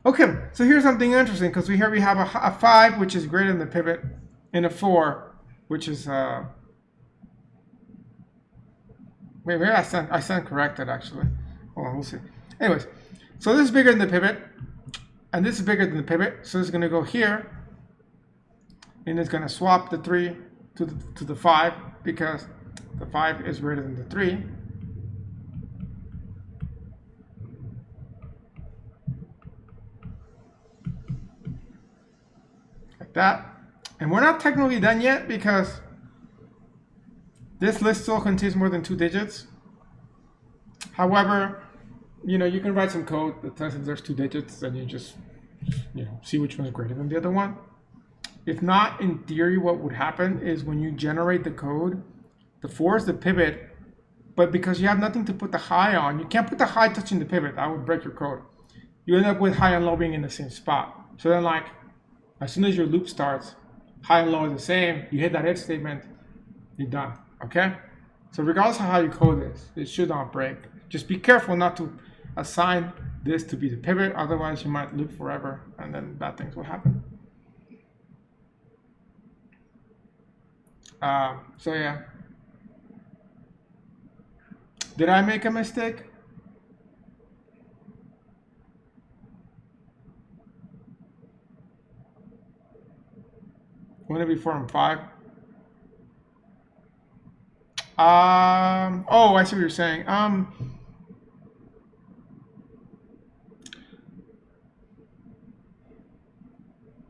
Okay, so here's something interesting because we have a 5, which is greater than the pivot, and a 4, which is wait, maybe I stand corrected actually. Hold on, we'll see. Anyways, so this is bigger than the pivot, and this is bigger than the pivot. So it's going to go here, and it's going to swap the 3 to the 5 because the 5 is greater than the 3. Like that. And we're not technically done yet because this list still contains more than 2 digits. However, you know, you can write some code that tells if there's 2 digits, and you just, you know, see which one is greater than the other one. If not, in theory, what would happen is when you generate the code, the 4 is the pivot, but because you have nothing to put the high on, you can't put the high touching the pivot. That would break your code. You end up with high and low being in the same spot. So then, like, as soon as your loop starts, high and low is the same. You hit that if statement, you're done. Okay? So regardless of how you code this, it should not break. Just be careful not to assign this to be the pivot. Otherwise, you might loop forever, and then bad things will happen. So yeah. Did I make a mistake? Wouldn't it be 4 and 5? Oh, I see what you're saying.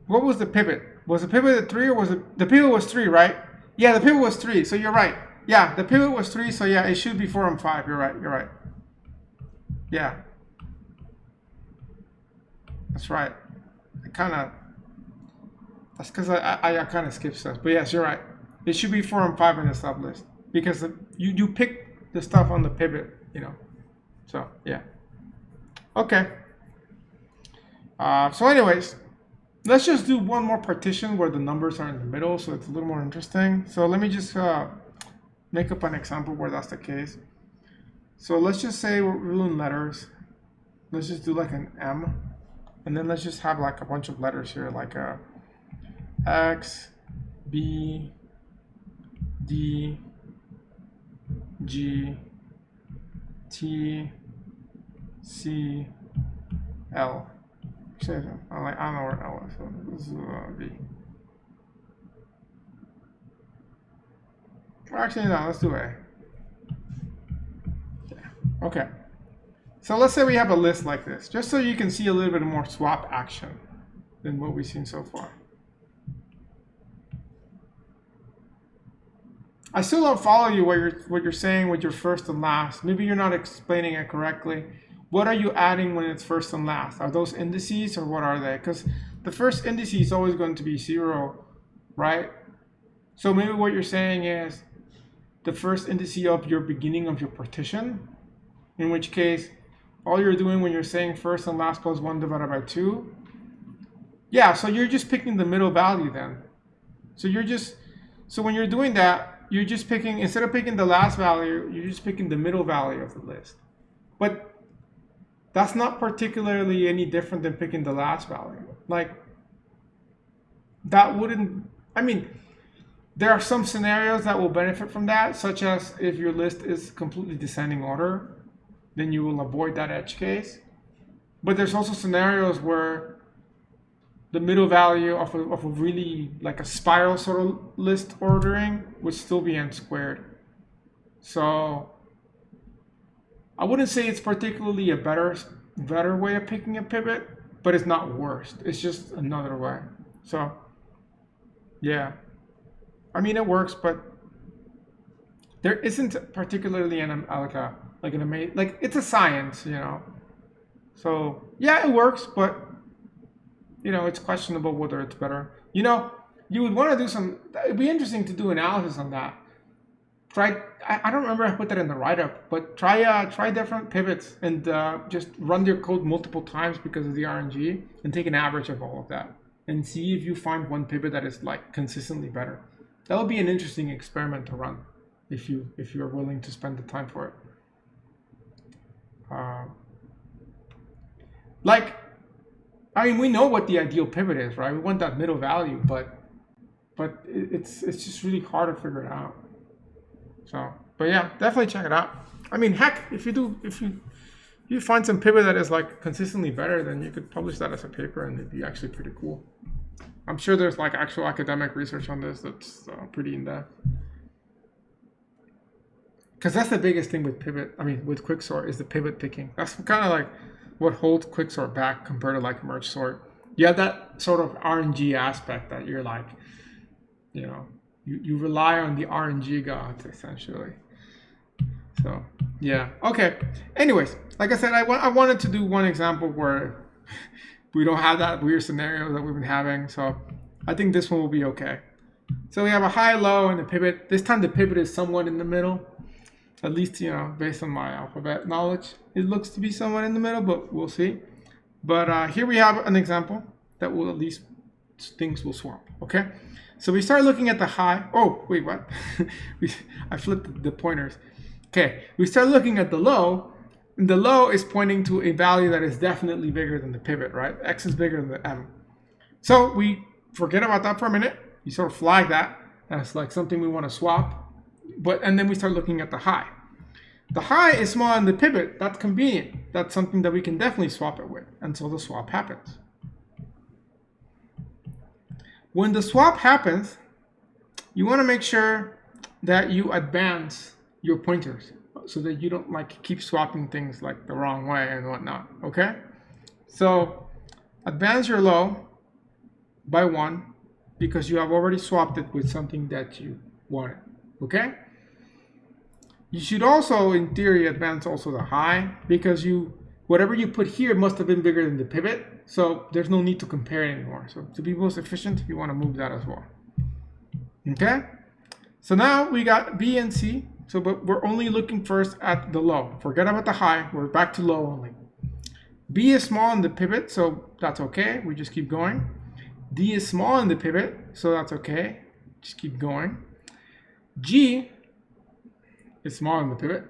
What was the pivot? Was the pivot at 3 or was it the pivot was 3, right? Yeah, the pivot was 3, so you're right. Yeah, the pivot was 3, so yeah, it should be 4 and 5. You're right. Yeah. That's right. That's because I kind of skipped stuff. But yes, you're right. It should be 4 and 5 in the sub list. Because you pick the stuff on the pivot, you know. So, yeah. Okay. So anyways, let's just do one more partition where the numbers are in the middle, so it's a little more interesting. So let me just make up an example where that's the case. So let's just say we're doing letters. Let's just do like an M. And then let's just have like a bunch of letters here, like a X, B, D, G, T, C, L. Actually, I don't know where L is, so this is V. Well, actually, no, let's do A. Yeah. Okay. So let's say we have a list like this, just so you can see a little bit more swap action than what we've seen so far. I still don't follow you what you're saying with your first and last. Maybe you're not explaining it correctly. What are you adding when it's first and last? Are those indices or what are they? Because the first indice is always going to be 0, right? So maybe what you're saying is the first indice of your beginning of your partition, in which case all you're doing when you're saying first and last plus 1 divided by 2. Yeah, so you're just picking the middle value then. So when you're doing that, you're just picking, instead of picking the last value, you're just picking the middle value of the list. But that's not particularly any different than picking the last value. Like, that wouldn't, I mean, there are some scenarios that will benefit from that, such as if your list is completely descending order, then you will avoid that edge case. But there's also scenarios where the middle value of a really like a spiral sort of list ordering would still be n squared. So I wouldn't say it's particularly a better way of picking a pivot, but it's not worst. It's just another way. So yeah, I mean it works, but there isn't particularly like it's a science, you know. So yeah, it works, but you know, it's questionable whether it's better. You know, you would want to do some, it'd be interesting to do analysis on that. I don't remember if I put that in the write-up, but try different pivots and just run your code multiple times because of the RNG and take an average of all of that and see if you find one pivot that is like consistently better. That would be an interesting experiment to run if you're willing to spend the time for it. I mean, we know what the ideal pivot is, right? We want that middle value, but it's just really hard to figure it out. So, but yeah, definitely check it out. I mean, heck, if you find some pivot that is like consistently better, then you could publish that as a paper, and it'd be actually pretty cool. I'm sure there's like actual academic research on this that's pretty in depth. Because that's the biggest thing with with Quicksort is the pivot picking. That's kind of like what holds Quicksort back compared to like Mergesort. You have that sort of RNG aspect that you're like, you know, you rely on the RNG gods essentially. So yeah, okay. Anyways, like I said, I wanted to do one example where we don't have that weird scenario that we've been having. So I think this one will be okay. So we have a high, low, and a pivot. This time the pivot is somewhat in the middle. At least, you know, based on my alphabet knowledge, it looks to be somewhat in the middle, but we'll see. But here we have an example that will at least things will swap, okay? So we start looking at the high. Oh, wait, what? I flipped the pointers. Okay, we start looking at the low, and the low is pointing to a value that is definitely bigger than the pivot, right? X is bigger than the M. So we forget about that for a minute. You sort of flag that as like something we want to swap. And then we start looking at the high. The high is smaller than the pivot. That's convenient. That's something that we can definitely swap it with. And so the swap happens. When the swap happens, you want to make sure that you advance your pointers so that you don't like keep swapping things like the wrong way and whatnot. Okay? So advance your low by 1 because you have already swapped it with something that you wanted. Okay? You should also, in theory, advance also the high because whatever you put here must have been bigger than the pivot. So there's no need to compare it anymore. So to be most efficient, you want to move that as well. Okay? So now we got B and C. But we're only looking first at the low. Forget about the high. We're back to low only. B is small in the pivot, so that's okay. We just keep going. D is small in the pivot, so that's okay. Just keep going. G is small in the pivot,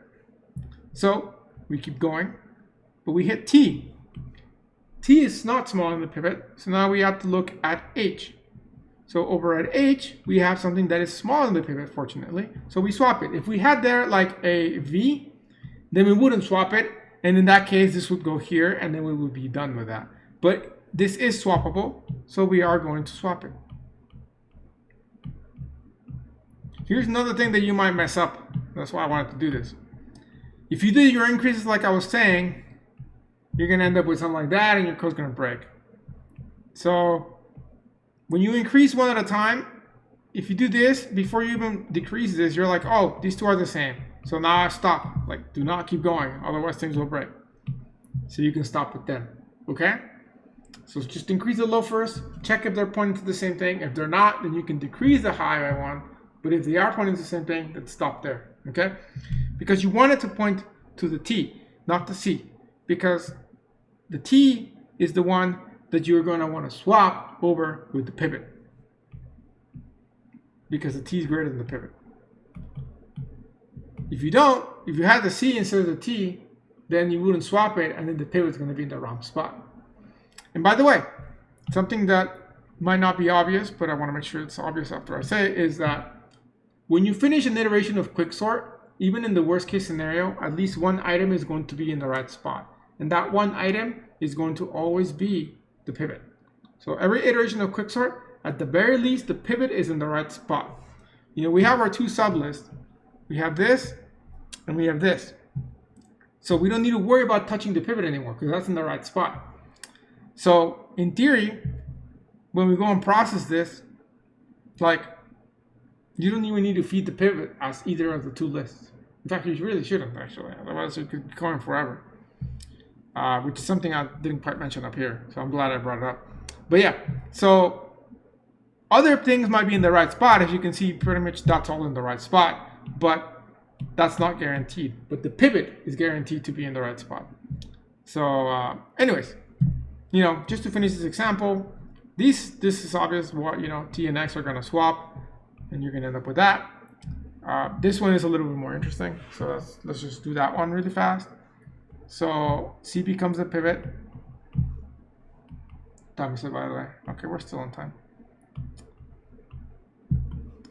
so we keep going, but we hit T. T is not small in the pivot, so now we have to look at H. So over at H, we have something that is small in the pivot, fortunately, so we swap it. If we had there like a V, then we wouldn't swap it, and in that case, this would go here, and then we would be done with that. But this is swappable, so we are going to swap it. Here's another thing that you might mess up. That's why I wanted to do this. If you do your increases like I was saying, you're going to end up with something like that and your code's going to break. So when you increase one at a time, if you do this, before you even decrease this, you're like, oh, these two are the same. So now I stop. Like, do not keep going. Otherwise, things will break. So you can stop it then. Okay? So just increase the low first. Check if they're pointing to the same thing. If they're not, then you can decrease the high by one. But if they are pointing to the same thing, then stop there. Okay? Because you want it to point to the T, not the C. Because the T is the one that you're going to want to swap over with the pivot. Because the T is greater than the pivot. If you don't, if you had the C instead of the T, then you wouldn't swap it, and then the pivot is going to be in the wrong spot. And by the way, something that might not be obvious, but I want to make sure it's obvious after I say it, is that when you finish an iteration of Quicksort, even in the worst case scenario, at least one item is going to be in the right spot. And that one item is going to always be the pivot. So every iteration of Quicksort, at the very least, the pivot is in the right spot. You know, we have our two sublists. We have this, and we have this. So we don't need to worry about touching the pivot anymore, because that's in the right spot. So in theory, when we go and process this, like, you don't even need to feed the pivot as either of the two lists. In fact, you really shouldn't, actually. Otherwise, it could go on forever. Which is something I didn't quite mention up here. So I'm glad I brought it up. But yeah, so other things might be in the right spot. As you can see, pretty much that's all in the right spot. But that's not guaranteed. But the pivot is guaranteed to be in the right spot. So anyways, you know, just to finish this example, this is obvious what, you know, T and X are going to swap. And you're going to end up with that. This one is a little bit more interesting. So let's just do that one really fast. So C becomes a pivot. Time is, by the way. Okay, we're still on time.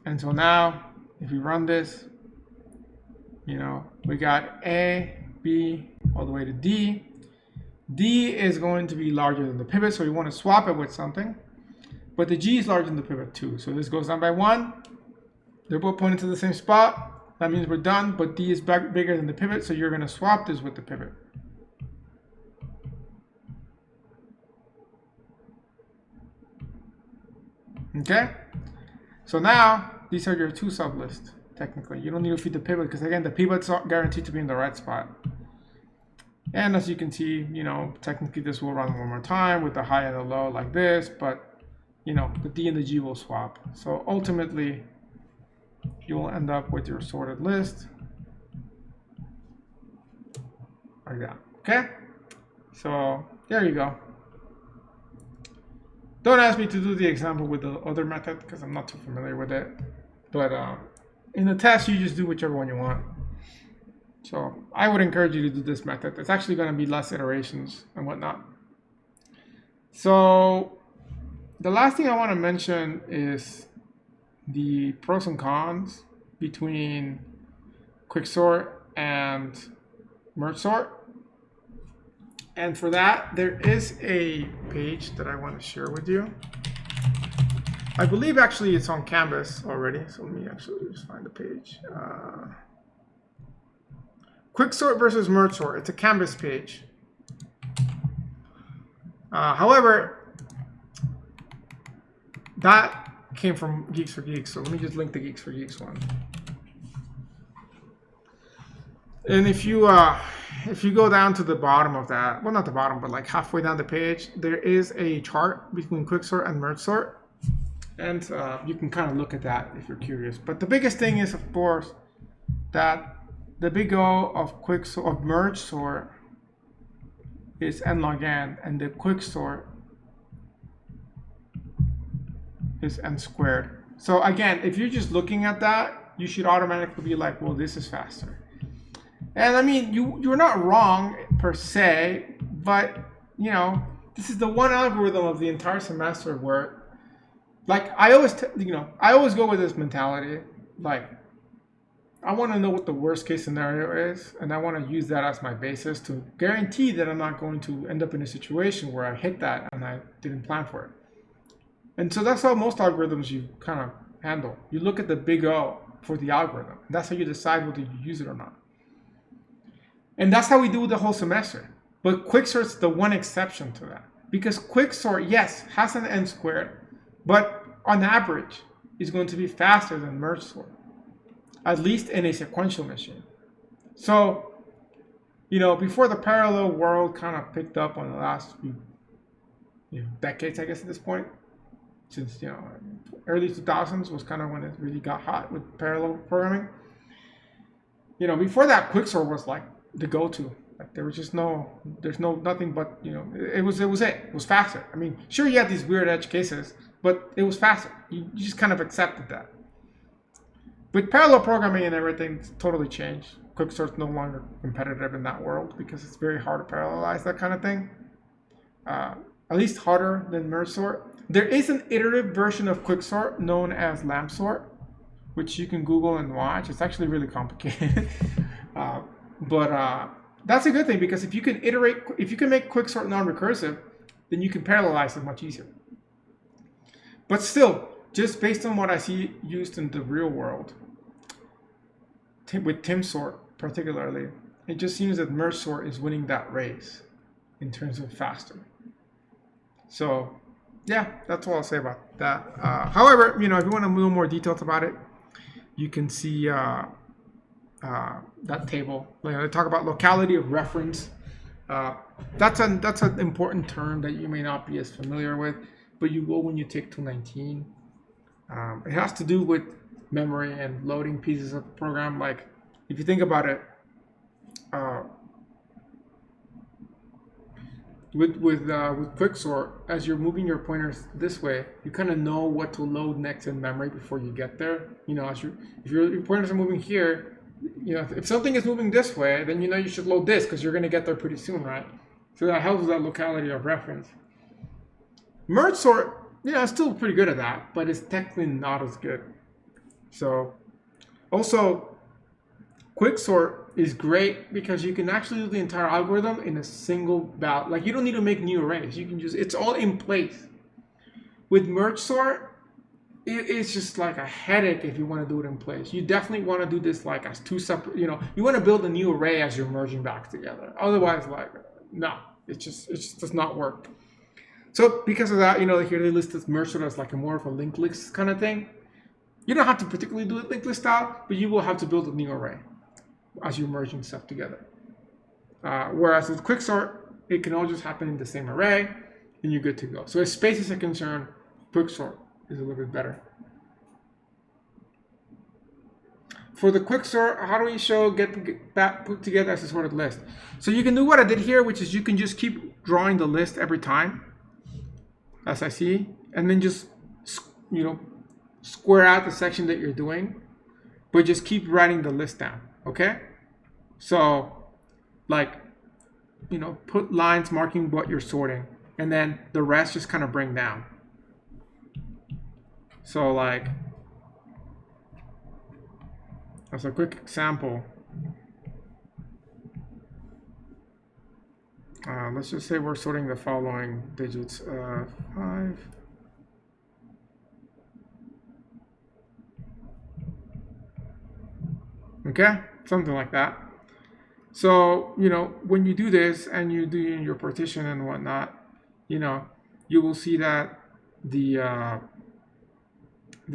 And so now, if we run this, you know, we got A, B, all the way to D. D is going to be larger than the pivot, so we want to swap it with something. But the G is larger than the pivot too. So this goes down by 1. They're both pointing to the same spot. That means we're done, but D is bigger than the pivot, so you're going to swap this with the pivot. Okay? So now, these are your two sublists, technically. You don't need to feed the pivot, because again, the pivot's guaranteed to be in the right spot. And as you can see, you know, technically this will run one more time with the high and the low like this, but, you know, the D and the G will swap. So ultimately, you will end up with your sorted list like that. Okay? So there you go. Don't ask me to do the example with the other method because I'm not too familiar with it. But in the test, you just do whichever one you want. So I would encourage you to do this method. It's actually going to be less iterations and whatnot. So the last thing I want to mention is the pros and cons between Quicksort and Mergesort. And for that, there is a page that I want to share with you. I believe actually it's on Canvas already. So let me actually just find the page. Quicksort versus Mergesort. It's a Canvas page. However, that came from Geeks for Geeks. So let me just link the Geeks for Geeks one. And if you go down to the bottom of that, well, not the bottom, but like halfway down the page, there is a chart between Quicksort and Mergesort. And you can kind of look at that if you're curious. But the biggest thing is, of course, that the big O of Mergesort is n log n, and the Quicksort is n squared. So again, if you're just looking at that, you should automatically be like, well, this is faster. And I mean, you're not wrong per se, but you know, this is the one algorithm of the entire semester where, like, I always go with this mentality, like, I want to know what the worst case scenario is, and I want to use that as my basis to guarantee that I'm not going to end up in a situation where I hit that and I didn't plan for it. And so that's how most algorithms you kind of handle. You look at the big O for the algorithm. And that's how you decide whether you use it or not. And that's how we do the whole semester. But Quicksort's the one exception to that. Because Quicksort, yes, has an n squared, but on average is going to be faster than Mergesort, at least in a sequential machine. So, before the parallel world kind of picked up on the last few decades, I guess at this point, since early 2000s was kind of when it really got hot with parallel programming. Before that, Quicksort was like the go-to. Like there was just nothing but it was faster. I mean, sure you had these weird edge cases, but it was faster. You just kind of accepted that. With parallel programming and everything, it's totally changed. Quicksort's no longer competitive in that world because it's very hard to parallelize that kind of thing. At least harder than Mergesort. There is an iterative version of Quicksort known as LampSort, which you can Google and watch. It's actually really complicated. But that's a good thing because if you can make Quicksort non-recursive, then you can parallelize it much easier. But still, just based on what I see used in the real world, with TimSort particularly, it just seems that Mergesort is winning that race in terms of faster. So, yeah, that's all I'll say about that. However, if you want to know more details about it, you can see that table. They talk about locality of reference. That's an important term that you may not be as familiar with, but you will when you take 219. It has to do with memory and loading pieces of the program. Like, if you think about it, with Quicksort, as you're moving your pointers this way, you kind of know what to load next in memory before you get there. If your pointers are moving here, if something is moving this way, then you should load this because you're going to get there pretty soon, right? So that helps with that locality of reference. Mergesort, it's still pretty good at that, but it's technically not as good. So, also, Quicksort is great because you can actually do the entire algorithm in a single bout. Like, you don't need to make new arrays. You can it's all in place. With Mergesort, it's just like a headache if you want to do it in place. You definitely want to do this like as two separate, you want to build a new array as you're merging back together. Otherwise, no, it just does not work. So because of that, here they list this Mergesort as like more of a linked list kind of thing. You don't have to particularly do it linked list style, but you will have to build a new array as you're merging stuff together. Whereas with Quicksort, it can all just happen in the same array, and you're good to go. So as space is concerned, Quicksort is a little bit better. For the Quicksort, how do we get that put together as a sorted list? So you can do what I did here, which is you can just keep drawing the list every time, as I see, and then just square out the section that you're doing, but just keep writing the list down. Okay, so put lines marking what you're sorting, and then the rest just kind of bring down. So as a quick example, let's just say we're sorting the following digits: 5. Okay, something like that. So, when you do this and you do your partition and whatnot, you will see that the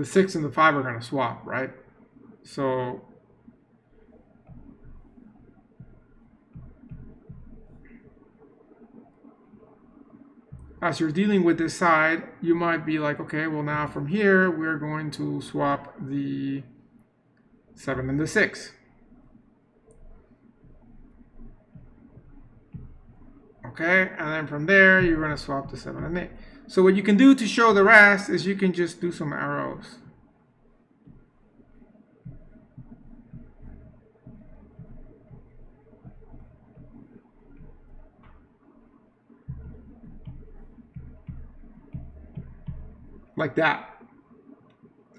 6 and the 5 are going to swap, right? So as you're dealing with this side, you might be like, okay, well now from here, we're going to swap the 7 and the 6. Okay, and then from there, you're going to swap the 7 and 8. So what you can do to show the rest is you can just do some arrows. Like that.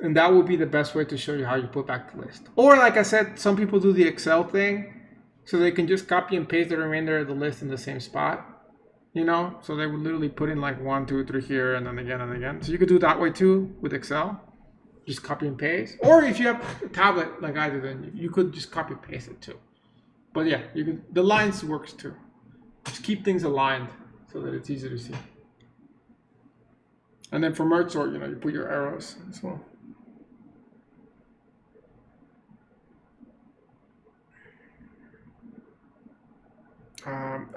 And that would be the best way to show you how you put back the list. Or like I said, some people do the Excel thing, so they can just copy and paste the remainder of the list in the same spot. You know, so they would literally put in like 1, 2, 3 here, and then again and again. So you could do it that way too with Excel. Just copy and paste. Or if you have a tablet like I do, then you could just copy and paste it too. But yeah, you could. The lines works too. Just keep things aligned so that it's easy to see. And then for Mergesort, you know, you put your arrows as well.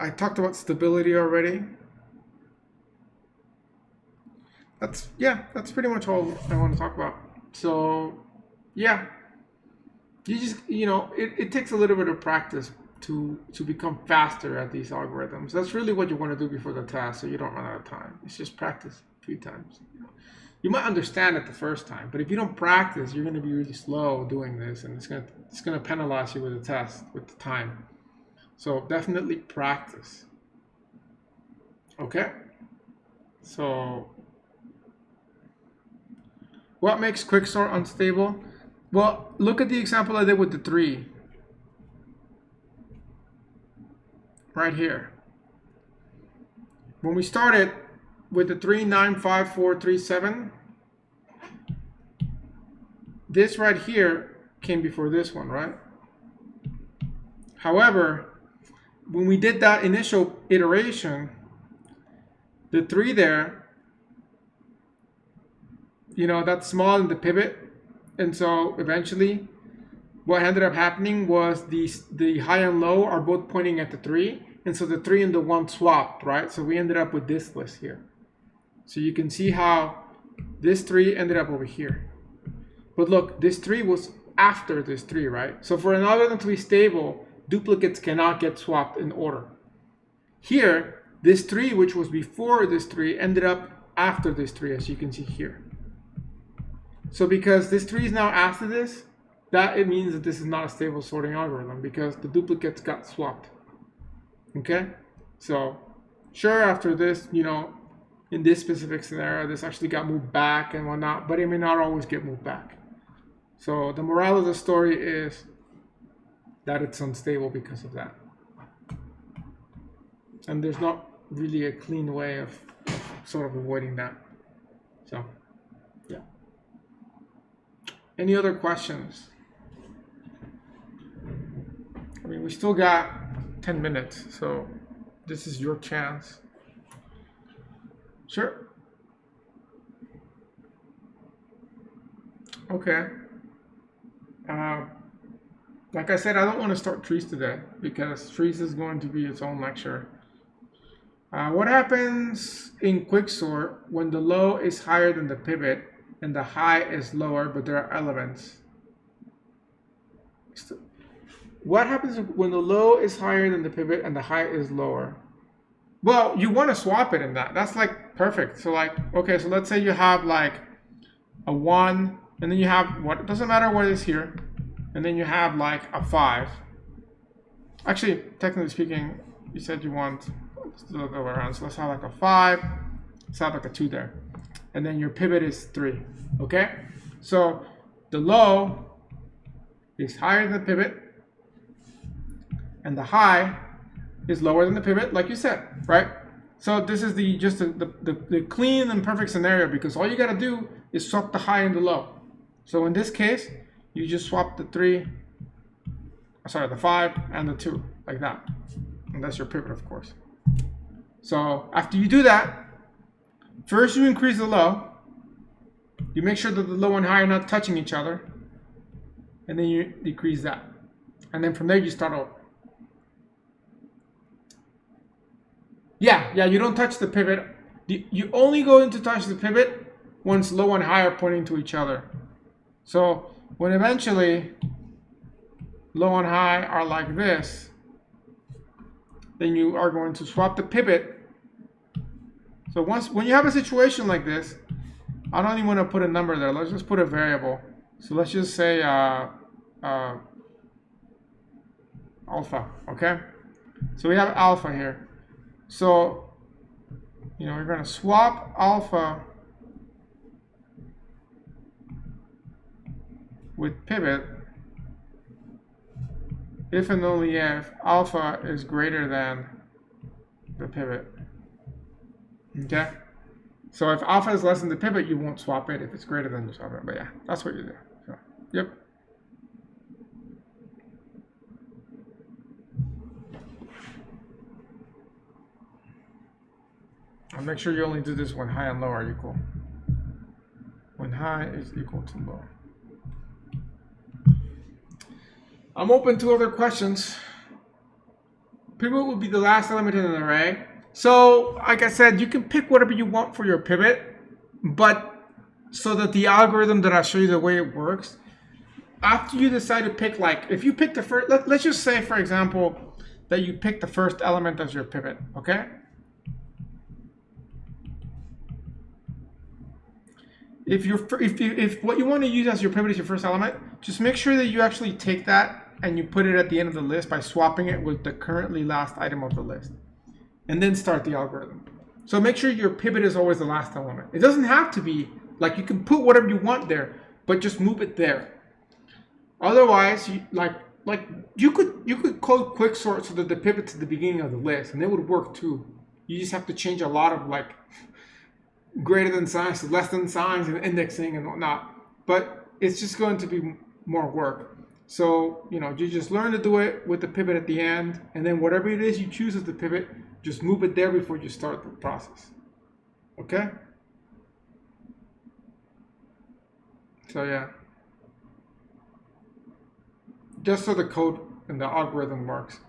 I talked about stability already. That's pretty much all I want to talk about. So yeah, you just, you know, it takes a little bit of practice to become faster at these algorithms. That's really what you want to do before the test, so you don't run out of time. It's just practice a few times. You might understand it the first time, but if you don't practice, you're going to be really slow doing this, and it's going to penalize you with the test, with the time. So definitely practice. Okay. So what makes Quicksort unstable? Well, look at the example I did with the 3. Right here. When we started with the 3, 9, 5, 4, 3, 7, this right here came before this one, right? However, when we did that initial iteration, the 3 there, you know, that's smaller than the pivot. And so eventually what ended up happening was the high and low are both pointing at the 3. And so the 3 and the 1 swapped, right? So we ended up with this list here. So you can see how this 3 ended up over here. But look, this 3 was after this 3, right? So for an algorithm to be stable, duplicates cannot get swapped in order. Here, this 3, which was before this 3, ended up after this 3, as you can see here. So because this 3 is now after this, it means that this is not a stable sorting algorithm because the duplicates got swapped. Okay? So sure, after this, you know, in this specific scenario, this actually got moved back and whatnot, but it may not always get moved back. So the moral of the story is that it's unstable because of that. And there's not really a clean way of sort of avoiding that. So, yeah. Any other questions? I mean, we still got 10 minutes, so this is your chance. Sure. Okay. Like I said, I don't want to start trees today because trees is going to be its own lecture. What happens in Quicksort when the low is higher than the pivot and the high is lower, but there are elements? What happens when the low is higher than the pivot and the high is lower? Well, you want to swap it in that. That's like perfect. So like, okay, so let's say you have like a 1, and then you have what? It doesn't matter what is here. And then you have like a 5. Actually, technically speaking, you said you want the other way around. So let's have like a 5. Let's have like a 2 there. And then your pivot is 3. Okay? So the low is higher than the pivot, and the high is lower than the pivot, like you said, right? So this is just the clean and perfect scenario because all you got to do is swap the high and the low. So in this case, you just swap the 5 and the 2, like that. And that's your pivot, of course. So after you do that, first you increase the low. You make sure that the low and high are not touching each other. And then you decrease that. And then from there you start over. Yeah, you don't touch the pivot. You only go in to touch the pivot once low and high are pointing to each other. So when eventually low and high are like this, then you are going to swap the pivot. So when you have a situation like this, I don't even want to put a number there. Let's just put a variable. So let's just say alpha, okay? So we have alpha here. So, you know, we're going to swap alpha with pivot if and only if alpha is greater than the pivot. Okay? So if alpha is less than the pivot, you won't swap it. If it's greater than, you swap it. But yeah, that's what you do. So, yep. And make sure you only do this when high and low are equal. When high is equal to low. I'm open to other questions. Pivot will be the last element in an array. So, like I said, you can pick whatever you want for your pivot, but so that the algorithm that I show you the way it works, after you decide to pick, like, if you pick the first, let's just say, for example, that you pick the first element as your pivot, okay? If what you want to use as your pivot is your first element, just make sure that you actually take that and you put it at the end of the list by swapping it with the currently last item of the list. And then start the algorithm. So make sure your pivot is always the last element. It doesn't have to be, like, you can put whatever you want there, but just move it there. Otherwise, you could code Quicksort so that the pivot's at the beginning of the list, and it would work too. You just have to change a lot of like greater than signs to less than signs and indexing and whatnot. But it's just going to be more work. So, you just learn to do it with the pivot at the end, and then whatever it is you choose as the pivot, just move it there before you start the process. Okay? So yeah. Just so the code and the algorithm works.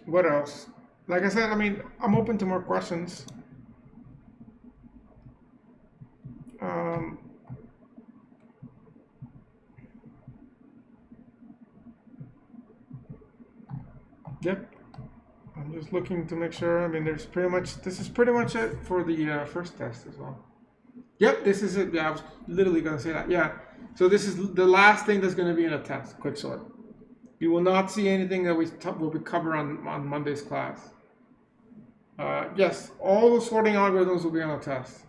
What else? Like I said, I mean, I'm open to more questions. Yep. I'm just looking to make sure. I mean, this is pretty much it for the first test as well. Yep, this is it. Yeah, I was literally going to say that. Yeah. So this is the last thing that's going to be in a test, Quicksort. You will not see anything that will be covered on Monday's class. Yes, all the sorting algorithms will be on a test.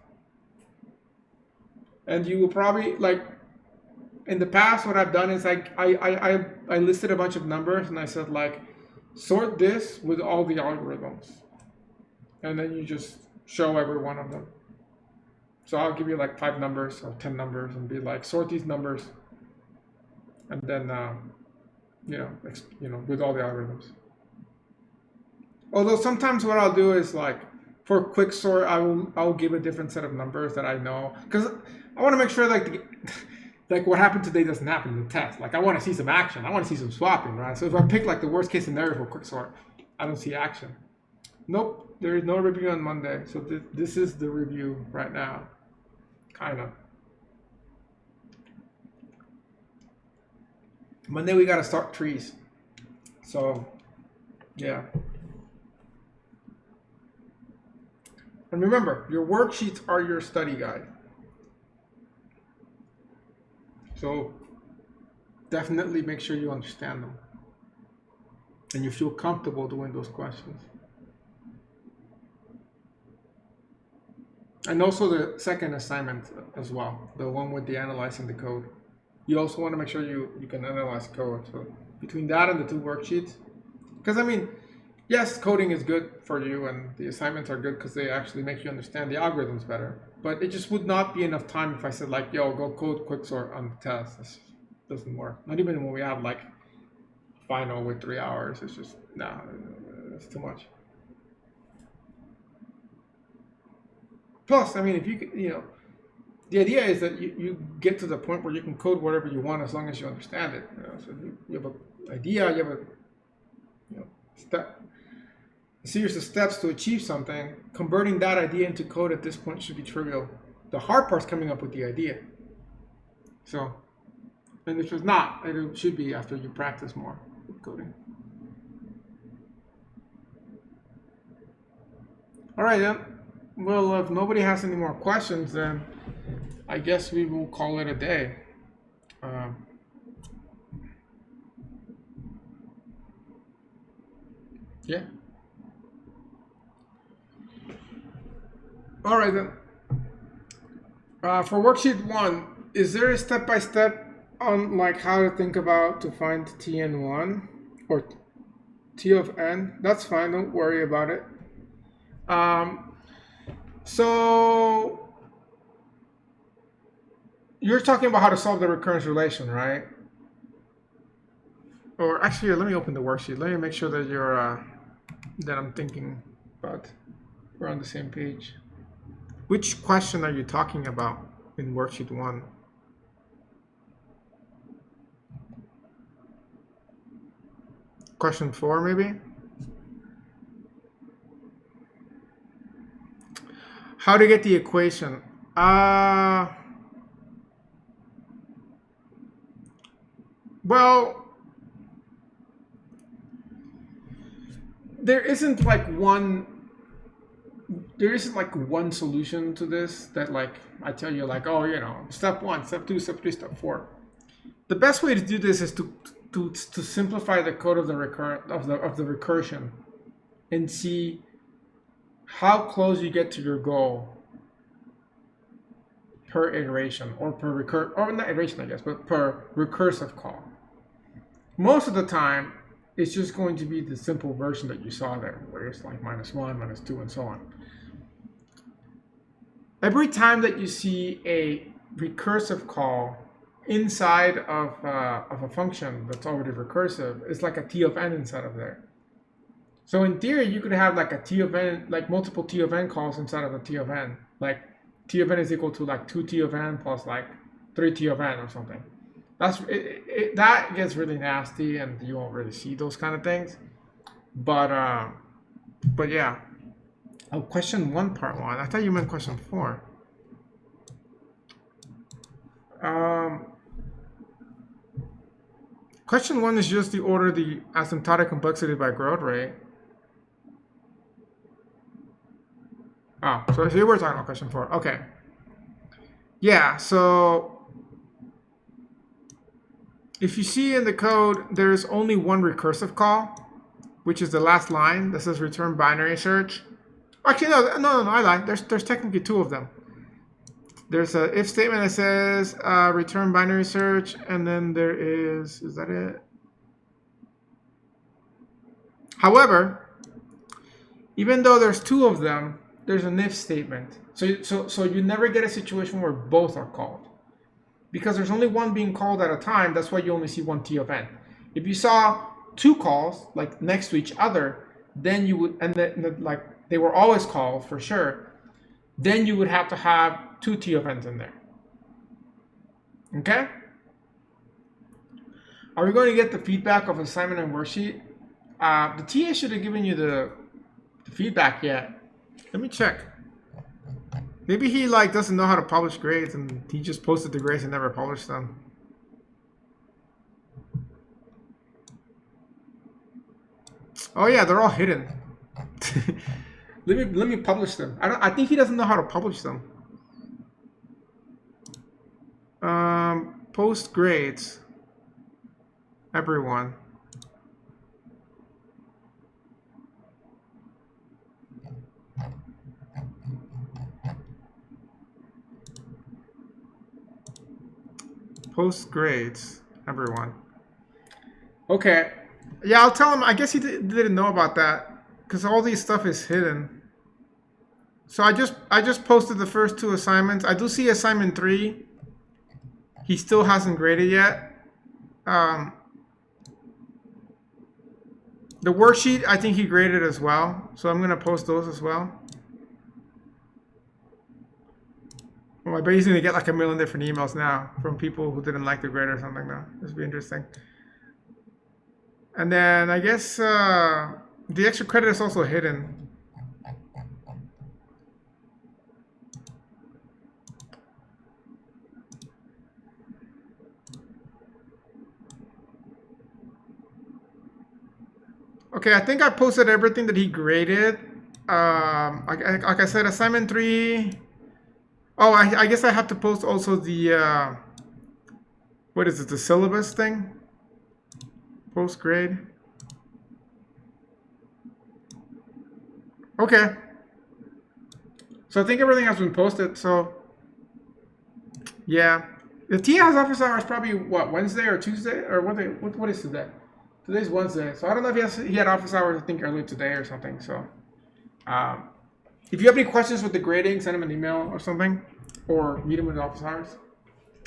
And you will probably, like, in the past, what I've done is I listed a bunch of numbers and I said, like, sort this with all the algorithms. And then you just show every one of them. So I'll give you like 5 numbers or 10 numbers and be like, sort these numbers. And then, with all the algorithms. Although sometimes what I'll do is, like, for Quicksort, I will give a different set of numbers that I know, because I want to make sure like what happened today doesn't happen in the test. Like, I want to see some action. I want to see some swapping, right? So if I pick like the worst case scenario for Quicksort, I don't see action. Nope, there is no review on Monday. So this is the review right now, kind of. Monday we gotta start trees. So, yeah. And remember, your worksheets are your study guide. So definitely make sure you understand them and you feel comfortable doing those questions. And also the second assignment as well, the one with the analyzing the code. You also want to make sure you can analyze code. So between that and the 2 worksheets, because I mean, yes, coding is good for you and the assignments are good because they actually make you understand the algorithms better. But it just would not be enough time if I said, like, yo, go code Quicksort on the test. This doesn't work. Not even when we have like final with 3 hours. It's just, no, it's too much. Plus, I mean, if you the idea is that you get to the point where you can code whatever you want as long as you understand it. So you have an idea, you have a series of steps to achieve something. Converting that idea into code at this point should be trivial. The hard part's coming up with the idea. So, and if it's not, it should be after you practice more with coding. All right, then. Well, if nobody has any more questions, then I guess we will call it a day. Yeah. All right then. For worksheet 1, is there a step-by-step on like how to think about to find Tn1 or T of n? That's fine. Don't worry about it. So you're talking about how to solve the recurrence relation, right? Or actually, let me open the worksheet. Let me make sure that you're that I'm thinking about. We're on the same page. Which question are you talking about in worksheet 1? Question 4, maybe? How to get the equation? Well, there isn't like one solution to this that like I tell you like, oh, you know, step 1, step 2, step 3, step 4. The best way to do this is to simplify the code of the recursion and see how close you get to your goal per iteration or not iteration, I guess, but per recursive call. Most of the time, it's just going to be the simple version that you saw there, where it's like -1, -2, and so on. Every time that you see a recursive call inside of a function that's already recursive, it's like a T of n inside of there. So in theory, you could have like a T of n, like multiple T of n calls inside of a T of n. Like T of n is equal to like 2 T of n plus like 3 T of n or something. That gets really nasty, and you won't really see those kind of things. But yeah. Oh, question 1, part 1. I thought you meant question 4. Question 1 is just the order the asymptotic complexity by growth rate. Oh, so here we're talking about question 4. Okay. Yeah, so if you see in the code, there's only one recursive call, which is the last line that says return binary search. Actually, no, I lied. There's technically 2 of them. There's a if statement that says return binary search, and then there is that it? However, even though there's 2 of them, there's an if statement. So you never get a situation where both are called. Because there's only one being called at a time, that's why you only see 1 T of n. If you saw 2 calls, like next to each other, then you would, and like they were always called for sure, then you would have to have 2 T of n's in there. Okay? Are we going to get the feedback of assignment and worksheet? The TA should have given you the feedback yet. Let me check. Maybe he like doesn't know how to publish grades and he just posted the grades and never published them. Oh yeah, they're all hidden. Let me publish them. I think he doesn't know how to publish them. Post grades. Everyone. Post grades, everyone. Okay. Yeah, I'll tell him. I guess he didn't know about that because all these stuff is hidden. So I just posted the first 2 assignments. I do see assignment 3. He still hasn't graded yet. The worksheet, I think he graded as well. So I'm gonna post those as well. Well, I bet he's gonna get like a million different emails now from people who didn't like the grade or something now. This will be interesting. And then I guess the extra credit is also hidden. Okay, I think I posted everything that he graded. Like I said, assignment 3. Oh, I guess I have to post also the, what is it, the syllabus thing? Post grade. Okay. So I think everything has been posted. So yeah, the TA has office hours probably what, Wednesday or Tuesday or what is today? Today's Wednesday. So I don't know if he had office hours I think earlier today or something. So um, if you have any questions with the grading, send him an email or something, or meet him with office hours.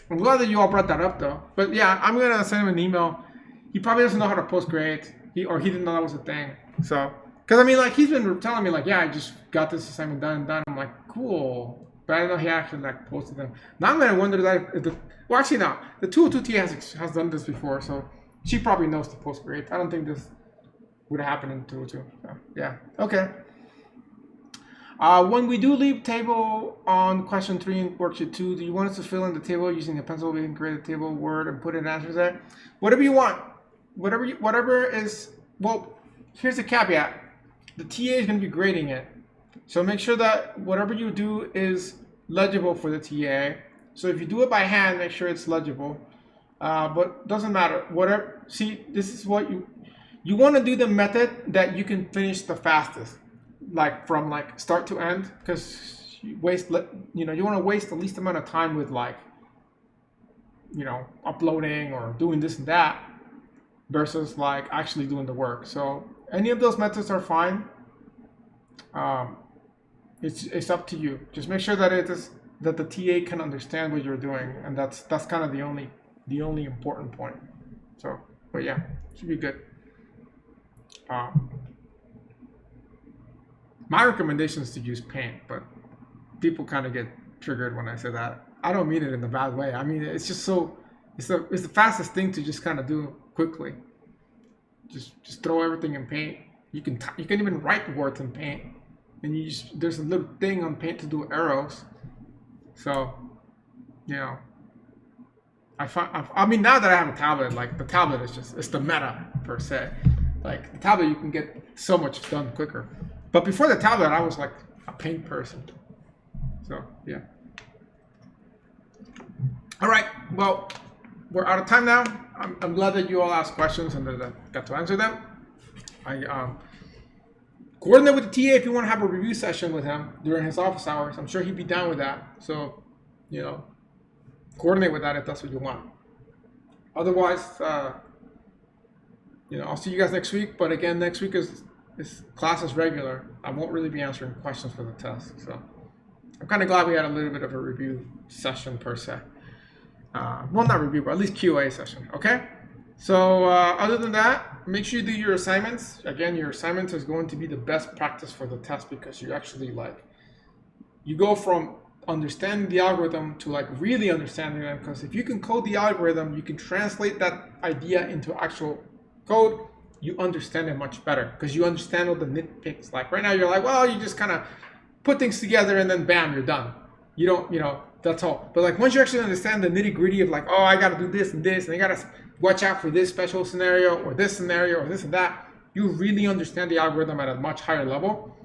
I'm glad that you all brought that up though. But yeah, I'm gonna send him an email. He probably doesn't know how to post grades. He didn't know that was a thing. So, because I mean, like he's been telling me like, yeah, I just got this assignment done. I'm like, cool. But I don't know he actually like posted them. Now I'm gonna wonder that if well, actually no, the 202T has done this before, so she probably knows to post grades. I don't think this would happen in 202. So, yeah. Okay. When we do leave table on question 3 in worksheet 2, do you want us to fill in the table using a pencil? We can create a table, Word, and put in answers there. Whatever you want. Whatever is, well, here's the caveat. The TA is going to be grading it. So make sure that whatever you do is legible for the TA. So if you do it by hand, make sure it's legible. But doesn't matter. Whatever. See, this is what you want to do the method that you can finish the fastest. Like from like start to end, because you want to waste the least amount of time with like, uploading or doing this and that versus like actually doing the work. So any of those methods are fine. It's up to you. Just make sure that that the TA can understand what you're doing, and that's kind of the only important point. So, but yeah, should be good. My recommendation is to use Paint, but people kind of get triggered when I say that. I don't mean it in a bad way. I mean, it's just it's the fastest thing to just kind of do quickly. Just throw everything in Paint. You can even write words in Paint, and there's a little thing on Paint to do arrows. So, I mean, now that I have a tablet, like the tablet it's the meta per se. Like the tablet, you can get so much done quicker. But before the tablet, I was like a Paint person. So, yeah. All right. Well, we're out of time now. I'm glad that you all asked questions and that I got to answer them. I coordinate with the TA if you want to have a review session with him during his office hours. I'm sure he'd be down with that. So, coordinate with that if that's what you want. Otherwise, I'll see you guys next week. But again, next week is class as regular. I won't really be answering questions for the test. So I'm kind of glad we had a little bit of a review session per se. Well, not review, but at least QA session. Okay. So other than that, make sure you do your assignments. Again, your assignment is going to be the best practice for the test because you actually you go from understanding the algorithm to like really understanding them. Because if you can code the algorithm, you can translate that idea into actual code. You understand it much better because you understand all the nitpicks. Like right now, you're like, well, you just kind of put things together and then bam, you're done. You don't, that's all. But like once you actually understand the nitty gritty of like, oh, I got to do this and this, and I got to watch out for this special scenario or this scenario or this and that, you really understand the algorithm at a much higher level.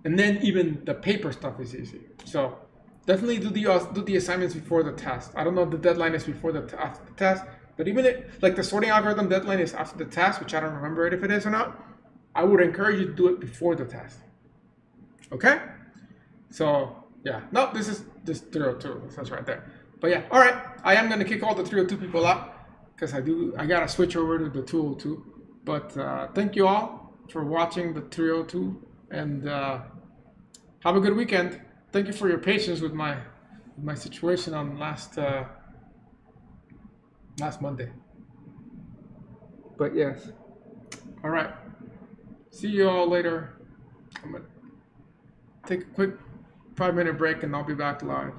And then even the paper stuff is easy. So definitely do the assignments before the test. I don't know if the deadline is before after the test. But even if, like the sorting algorithm deadline is after the test, which I don't remember if it is or not, I would encourage you to do it before the test. Okay? So, yeah. No, this is 302. That's right there. But yeah, all right. I am going to kick all the 302 people out because I got to switch over to the 202. But thank you all for watching the 302 and have a good weekend. Thank you for your patience with my situation on last Monday. But yes. All right. See you all later. I'm going to take a quick 5-minute break and I'll be back live.